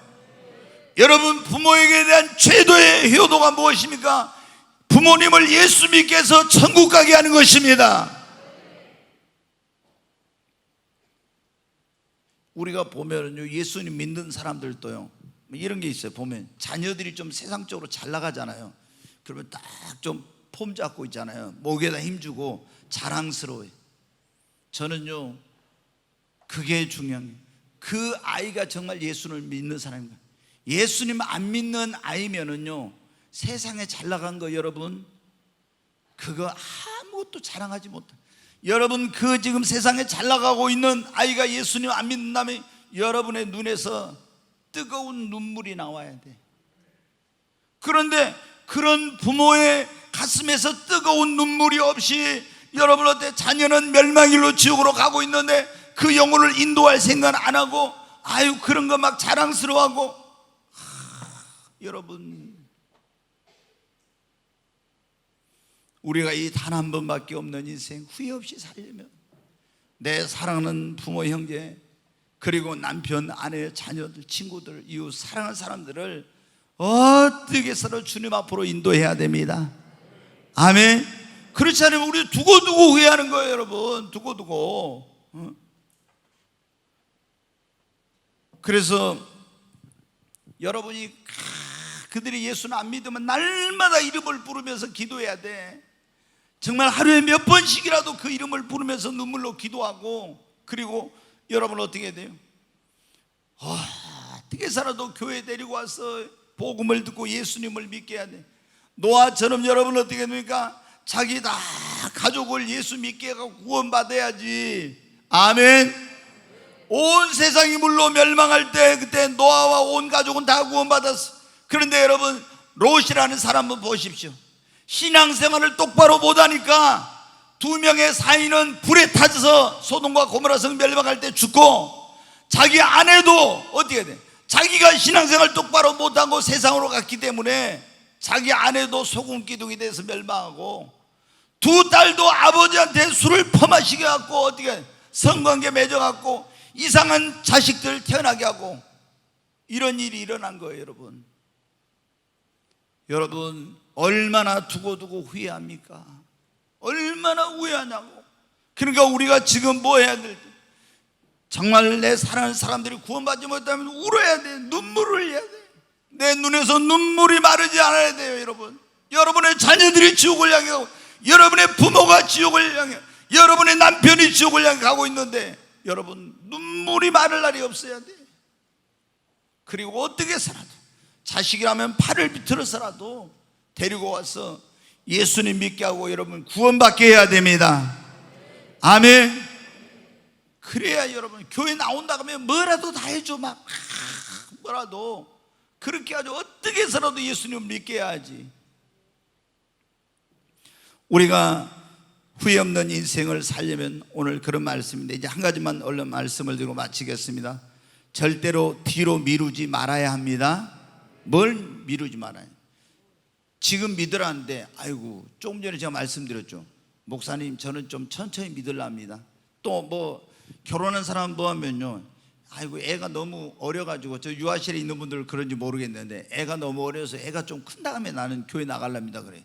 여러분, 부모에게 대한 최고의 효도가 무엇입니까? 부모님을 예수 믿게 해서 천국 가게 하는 것입니다. 우리가 보면요, 예수님 믿는 사람들도요, 이런 게 있어요. 보면 자녀들이 좀 세상적으로 잘 나가잖아요. 그러면 딱 좀 폼 잡고 있잖아요. 목에다 힘주고 자랑스러워요. 저는요, 그게 중요한 거예요. 그 아이가 정말 예수를 믿는 사람인가? 예수님 안 믿는 아이면은요, 세상에 잘 나간 거 여러분, 그거 아무것도 자랑하지 못해. 여러분, 그 지금 세상에 잘 나가고 있는 아이가 예수님 안 믿는다면 여러분의 눈에서 뜨거운 눈물이 나와야 돼. 그런데 그런 부모의 가슴에서 뜨거운 눈물이 없이 여러분 어때? 자녀는 멸망일로 지옥으로 가고 있는데 그 영혼을 인도할 생각 안 하고, 아유, 그런 거 막 자랑스러워하고. 여러분, 우리가 이 단 한 번밖에 없는 인생 후회 없이 살려면 내 사랑하는 부모, 형제, 그리고 남편, 아내, 자녀들, 친구들, 이웃, 사랑하는 사람들을 어떻게 해서든 주님 앞으로 인도해야 됩니다. 아멘. 그렇지 않으면 우리 두고두고 후회하는 거예요. 여러분, 두고두고. 그래서 여러분이 그들이 예수는 안 믿으면 날마다 이름을 부르면서 기도해야 돼. 정말 하루에 몇 번씩이라도 그 이름을 부르면서 눈물로 기도하고, 그리고 여러분 어떻게 해야 돼요? 어떻게 해서라도 교회 데리고 와서 복음을 듣고 예수님을 믿게 해야 돼. 노아처럼 여러분 어떻게 됩니까? 자기 다 가족을 예수 믿게 하고 구원받아야지. 아멘. 온 세상이 물로 멸망할 때 그때 노아와 온 가족은 다 구원받았어. 그런데 여러분, 롯이라는 사람은 보십시오. 신앙생활을 똑바로 못하니까 2명의 사인은 불에 타져서 소돔과 고모라 성 멸망할 때 죽고, 자기 아내도 어떻게 돼? 자기가 신앙생활 똑바로 못하고 세상으로 갔기 때문에 자기 아내도 소금 기둥이 돼서 멸망하고, 2 딸도 아버지한테 술을 퍼마시게 갖고 어떻게 성관계 맺어갖고 이상한 자식들 태어나게 하고, 이런 일이 일어난 거예요. 여러분 얼마나 두고두고 후회합니까? 얼마나 후회하냐고. 그러니까 우리가 지금 뭐 해야 될 때, 정말 내 사랑하는 사람들이 구원받지 못하면 울어야 돼. 눈물을 흘려야 돼. 내 눈에서 눈물이 마르지 않아야 돼요. 여러분의 자녀들이 지옥을 향해 가고, 여러분의 부모가 지옥을 향해, 여러분의 남편이 지옥을 향해 가고 있는데 여러분 눈물이 마를 날이 없어야 돼. 그리고 어떻게 해서라도 자식이라면 팔을 비틀어서라도 데리고 와서 예수님 믿게 하고 여러분 구원받게 해야 됩니다. 아멘. 그래야 여러분 교회 나온다 그러면 뭐라도 다 해줘. 뭐라도 그렇게 하죠. 어떻게 해서라도 예수님을 믿게 해야지. 우리가 후회 없는 인생을 살려면 오늘 그런 말씀인데, 이제 한 가지만 얼른 말씀을 드리고 마치겠습니다. 절대로 뒤로 미루지 말아야 합니다. 뭘 미루지 말아요? 지금 믿으라는데, 아이고 조금 전에 제가 말씀드렸죠. 목사님 저는 좀 천천히 믿으랍니다. 또 뭐 결혼한 사람 뭐 하면요, 아이고 애가 너무 어려가지고, 저 유아실에 있는 분들 그런지 모르겠는데 애가 너무 어려서 애가 좀 큰 다음에 나는 교회 나가랍니다 그래.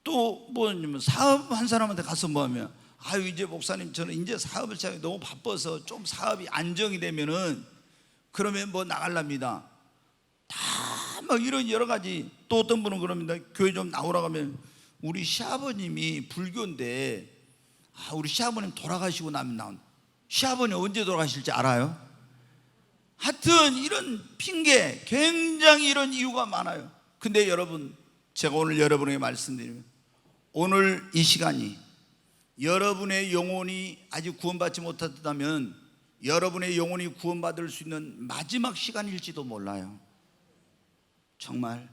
또 뭐 사업 한 사람한테 가서 뭐 하면, 아유 이제 목사님 저는 이제 사업을 시작해 너무 바빠서 좀 사업이 안정이 되면은 그러면 뭐 나가랍니다. 다 막 이런 여러 가지. 또 어떤 분은 그럽니다. 교회 좀 나오라고 하면, 우리 시아버님이 불교인데 우리 시아버님 돌아가시고 나면 나온. 시아버님 언제 돌아가실지 알아요? 하여튼 이런 핑계, 굉장히 이런 이유가 많아요. 근데 여러분, 제가 오늘 여러분에게 말씀드리면, 오늘 이 시간이 여러분의 영혼이 아직 구원받지 못했다면 여러분의 영혼이 구원받을 수 있는 마지막 시간일지도 몰라요. 정말.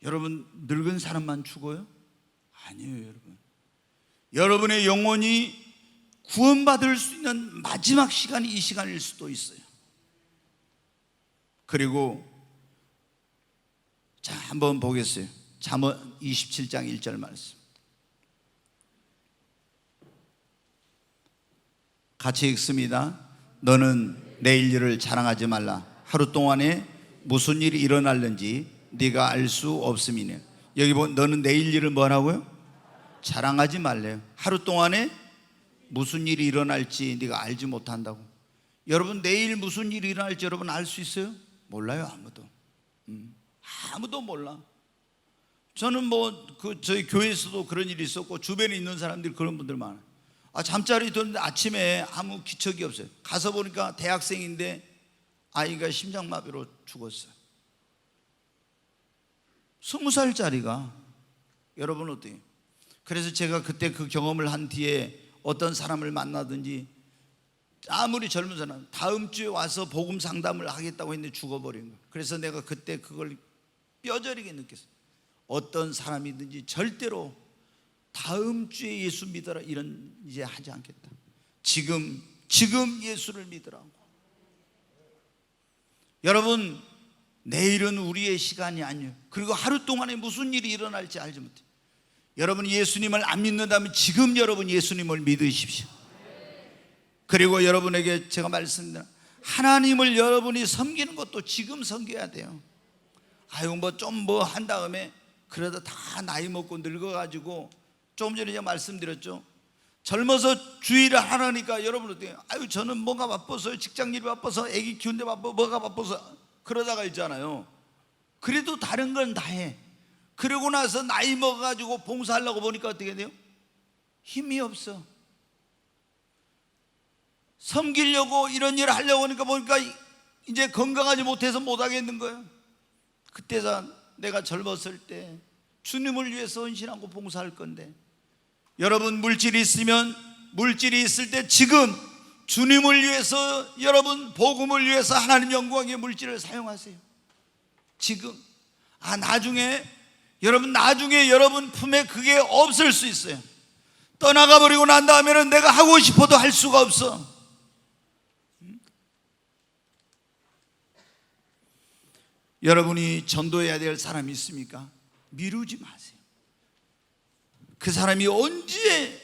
여러분, 늙은 사람만 죽어요? 아니에요, 여러분. 여러분의 영혼이 구원받을 수 있는 마지막 시간이 이 시간일 수도 있어요. 그리고 자, 한번 보겠어요. 잠언 27장 1절 말씀 같이 읽습니다. 너는 내일 일을 자랑하지 말라. 하루 동안에 무슨 일이 일어날는지 네가 알 수 없음이네. 여기 보면 너는 내일 일을 뭐라고요? 자랑하지 말래요. 하루 동안에 무슨 일이 일어날지 네가 알지 못한다고. 여러분, 내일 무슨 일이 일어날지 여러분 알 수 있어요? 몰라요. 아무도. 아무도 몰라. 저는 저희 교회에서도 그런 일이 있었고 주변에 있는 사람들이 그런 분들 많아요. 잠자리 드는데 아침에 아무 기척이 없어요. 가서 보니까 대학생인데 아이가 심장마비로 죽었어요. 20살짜리가. 여러분 어때요? 그래서 제가 그때 그 경험을 한 뒤에 어떤 사람을 만나든지 아무리 젊은 사람 다음 주에 와서 복음 상담을 하겠다고 했는데 죽어버린 거예요. 그래서 내가 그때 그걸 뼈저리게 느꼈어요. 어떤 사람이든지 절대로 다음 주에 예수 믿어라 이런 이제 하지 않겠다. 지금 예수를 믿으라고. 여러분, 내일은 우리의 시간이 아니에요. 그리고 하루 동안에 무슨 일이 일어날지 알지 못해요. 여러분, 예수님을 안 믿는다면 지금 여러분 예수님을 믿으십시오. 그리고 여러분에게 제가 말씀드린 하나님을 여러분이 섬기는 것도 지금 섬겨야 돼요. 한 다음에 그러다 다 나이 먹고 늙어가지고, 조금 전에 제가 말씀드렸죠. 젊어서 주의를 하라니까 여러분 어때요? 저는 뭐가 바빠서요. 직장일이 바빠서, 애기 키우는데 바빠, 뭐가 바빠서 그러다가 있잖아요. 그래도 다른 건 다 해. 그러고 나서 나이 먹어가지고 봉사하려고 보니까 어떻게 돼요? 힘이 없어. 섬기려고 이런 일을 하려고 보니까 이제 건강하지 못해서 못하겠는 거예요. 그때가 내가 젊었을 때 주님을 위해서 헌신하고 봉사할 건데, 여러분 물질이 있을 때 지금 주님을 위해서, 여러분 복음을 위해서 하나님 영광의 물질을 사용하세요. 지금. 나중에 여러분 품에 그게 없을 수 있어요. 떠나가 버리고 난 다음에는 내가 하고 싶어도 할 수가 없어. 여러분이 전도해야 될 사람이 있습니까? 미루지 마세요. 그 사람이 언제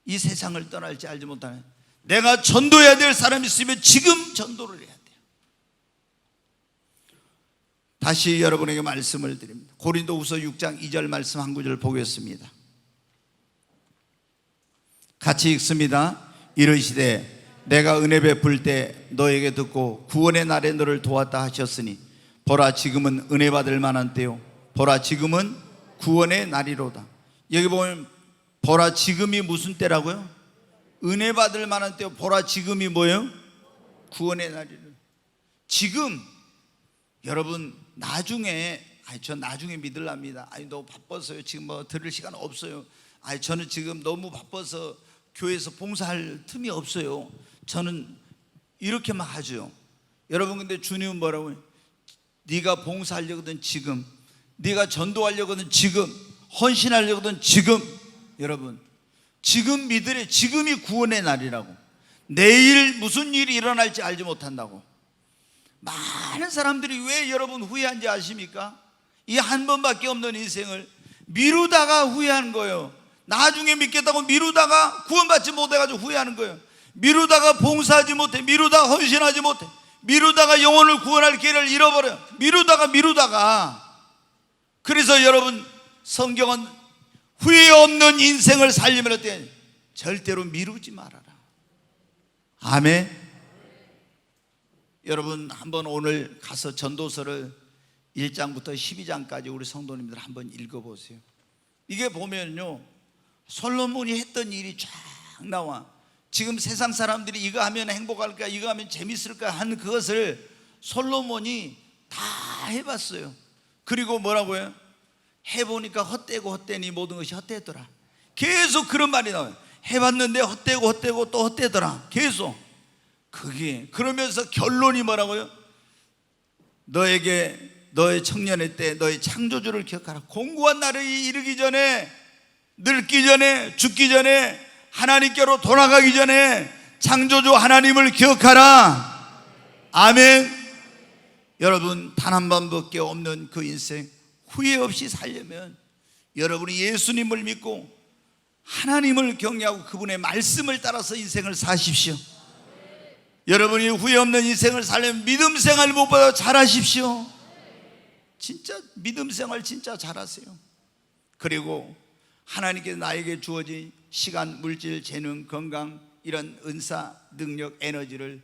이 세상을 떠날지 알지 못하는, 내가 전도해야 될 사람이 있으면 지금 전도를 해야 돼요. 다시 여러분에게 말씀을 드립니다. 고린도후서 6장 2절 말씀 한 구절 보겠습니다. 같이 읽습니다. 이르시되 내가 은혜 베풀 때 너에게 듣고 구원의 날에 너를 도왔다 하셨으니 보라 지금은 은혜 받을 만한 때요, 보라 지금은 구원의 날이로다. 여기 보면 보라 지금이 무슨 때라고요? 은혜 받을 만한 때요. 보라 지금이 뭐예요? 구원의 날이로. 지금. 여러분 나중에, 저 나중에 믿으랍니다. 너무 바빠서요. 지금 들을 시간 없어요. 저는 지금 너무 바빠서 교회에서 봉사할 틈이 없어요. 저는 이렇게만 하죠. 여러분, 근데 주님은 뭐라고 해요? 네가 봉사하려거든 지금, 네가 전도하려거든 지금, 헌신하려거든 지금. 여러분, 지금 믿으래. 지금이 구원의 날이라고. 내일 무슨 일이 일어날지 알지 못한다고. 많은 사람들이 왜 여러분 후회한지 아십니까? 이 한 번밖에 없는 인생을 미루다가 후회하는 거예요. 나중에 믿겠다고 미루다가 구원받지 못해가지고 후회하는 거예요. 미루다가 봉사하지 못해, 미루다가 헌신하지 못해, 미루다가 영혼을 구원할 기회를 잃어버려. 미루다가. 그래서 여러분, 성경은 후회 없는 인생을 살려면 어때? 절대로 미루지 말아라. 아멘. 여러분, 한번 오늘 가서 전도서를 1장부터 12장까지 우리 성도님들 한번 읽어보세요. 이게 보면요, 솔로몬이 했던 일이 쫙 나와. 지금 세상 사람들이 이거 하면 행복할까, 이거 하면 재밌을까 하는 그것을 솔로몬이 다 해봤어요. 그리고 뭐라고요? 해보니까 헛되고 헛되니 모든 것이 헛되더라. 계속 그런 말이 나와요. 해봤는데 헛되고 헛되고 또 헛되더라. 계속. 그게 그러면서 결론이 뭐라고요? 너에게 너의 청년의 때 너의 창조주를 기억하라. 공고한 날이 이르기 전에, 늙기 전에, 죽기 전에, 하나님께로 돌아가기 전에 창조주 하나님을 기억하라. 아멘. 여러분, 단 한 번밖에 없는 그 인생 후회 없이 살려면 여러분이 예수님을 믿고 하나님을 경외하고 그분의 말씀을 따라서 인생을 사십시오. 여러분이 후회 없는 인생을 살려면 믿음 생활 무엇보다 잘하십시오. 진짜 믿음 생활 진짜 잘하세요. 그리고 하나님께서 나에게 주어진 시간, 물질, 재능, 건강, 이런 은사, 능력, 에너지를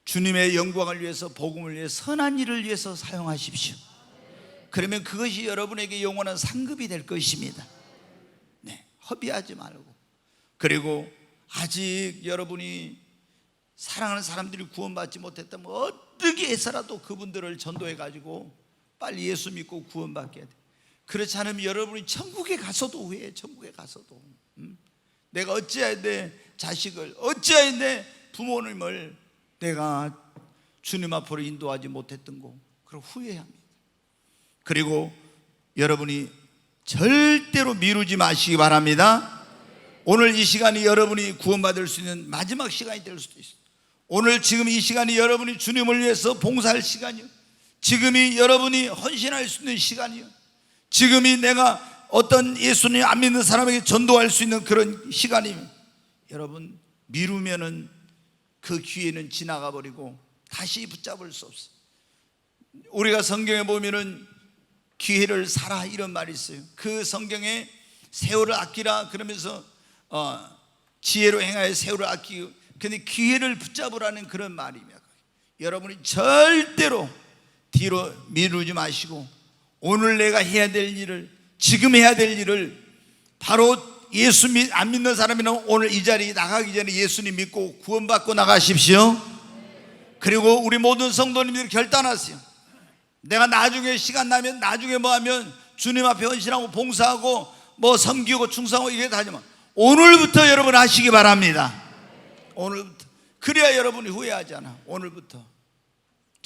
주님의 영광을 위해서, 복음을 위해서, 선한 일을 위해서 사용하십시오. 그러면 그것이 여러분에게 영원한 상급이 될 것입니다. 네, 허비하지 말고. 그리고 아직 여러분이 사랑하는 사람들이 구원받지 못했다면 어떻게 해서라도 그분들을 전도해 가지고 빨리 예수 믿고 구원받게 돼. 그렇지 않으면 여러분이 천국에 가서도 후회해. 천국에 가서도 내가 어찌해야 돼? 자식을 어찌해야 돼? 부모님을 내가 주님 앞으로 인도하지 못했던 거, 그럼 후회합니다. 그리고 여러분이 절대로 미루지 마시기 바랍니다. 오늘 이 시간이 여러분이 구원받을 수 있는 마지막 시간이 될 수도 있어요. 오늘 지금 이 시간이 여러분이 주님을 위해서 봉사할 시간이요, 지금이 여러분이 헌신할 수 있는 시간이요, 지금이 내가 어떤 예수님 안 믿는 사람에게 전도할 수 있는 그런 시간이면, 여러분 미루면은 그 기회는 지나가 버리고 다시 붙잡을 수 없어요. 우리가 성경에 보면은 기회를 사라 이런 말이 있어요. 그 성경에 세월을 아끼라 그러면서 지혜로 행하여 세월을 아끼고, 근데 기회를 붙잡으라는 그런 말입니다. 여러분이 절대로 뒤로 미루지 마시고 오늘 내가 해야 될 일을, 지금 해야 될 일을, 바로 예수 안 믿는 사람이면 오늘 이 자리에 나가기 전에 예수님 믿고 구원받고 나가십시오. 그리고 우리 모든 성도님들이 결단하세요. 내가 나중에 시간 나면, 나중에 뭐 하면 주님 앞에 헌신하고 봉사하고 뭐 섬기고 충성하고 이게 다지만 오늘부터 여러분 하시기 바랍니다. 오늘부터. 그래야 여러분이 후회하지 않아. 오늘부터.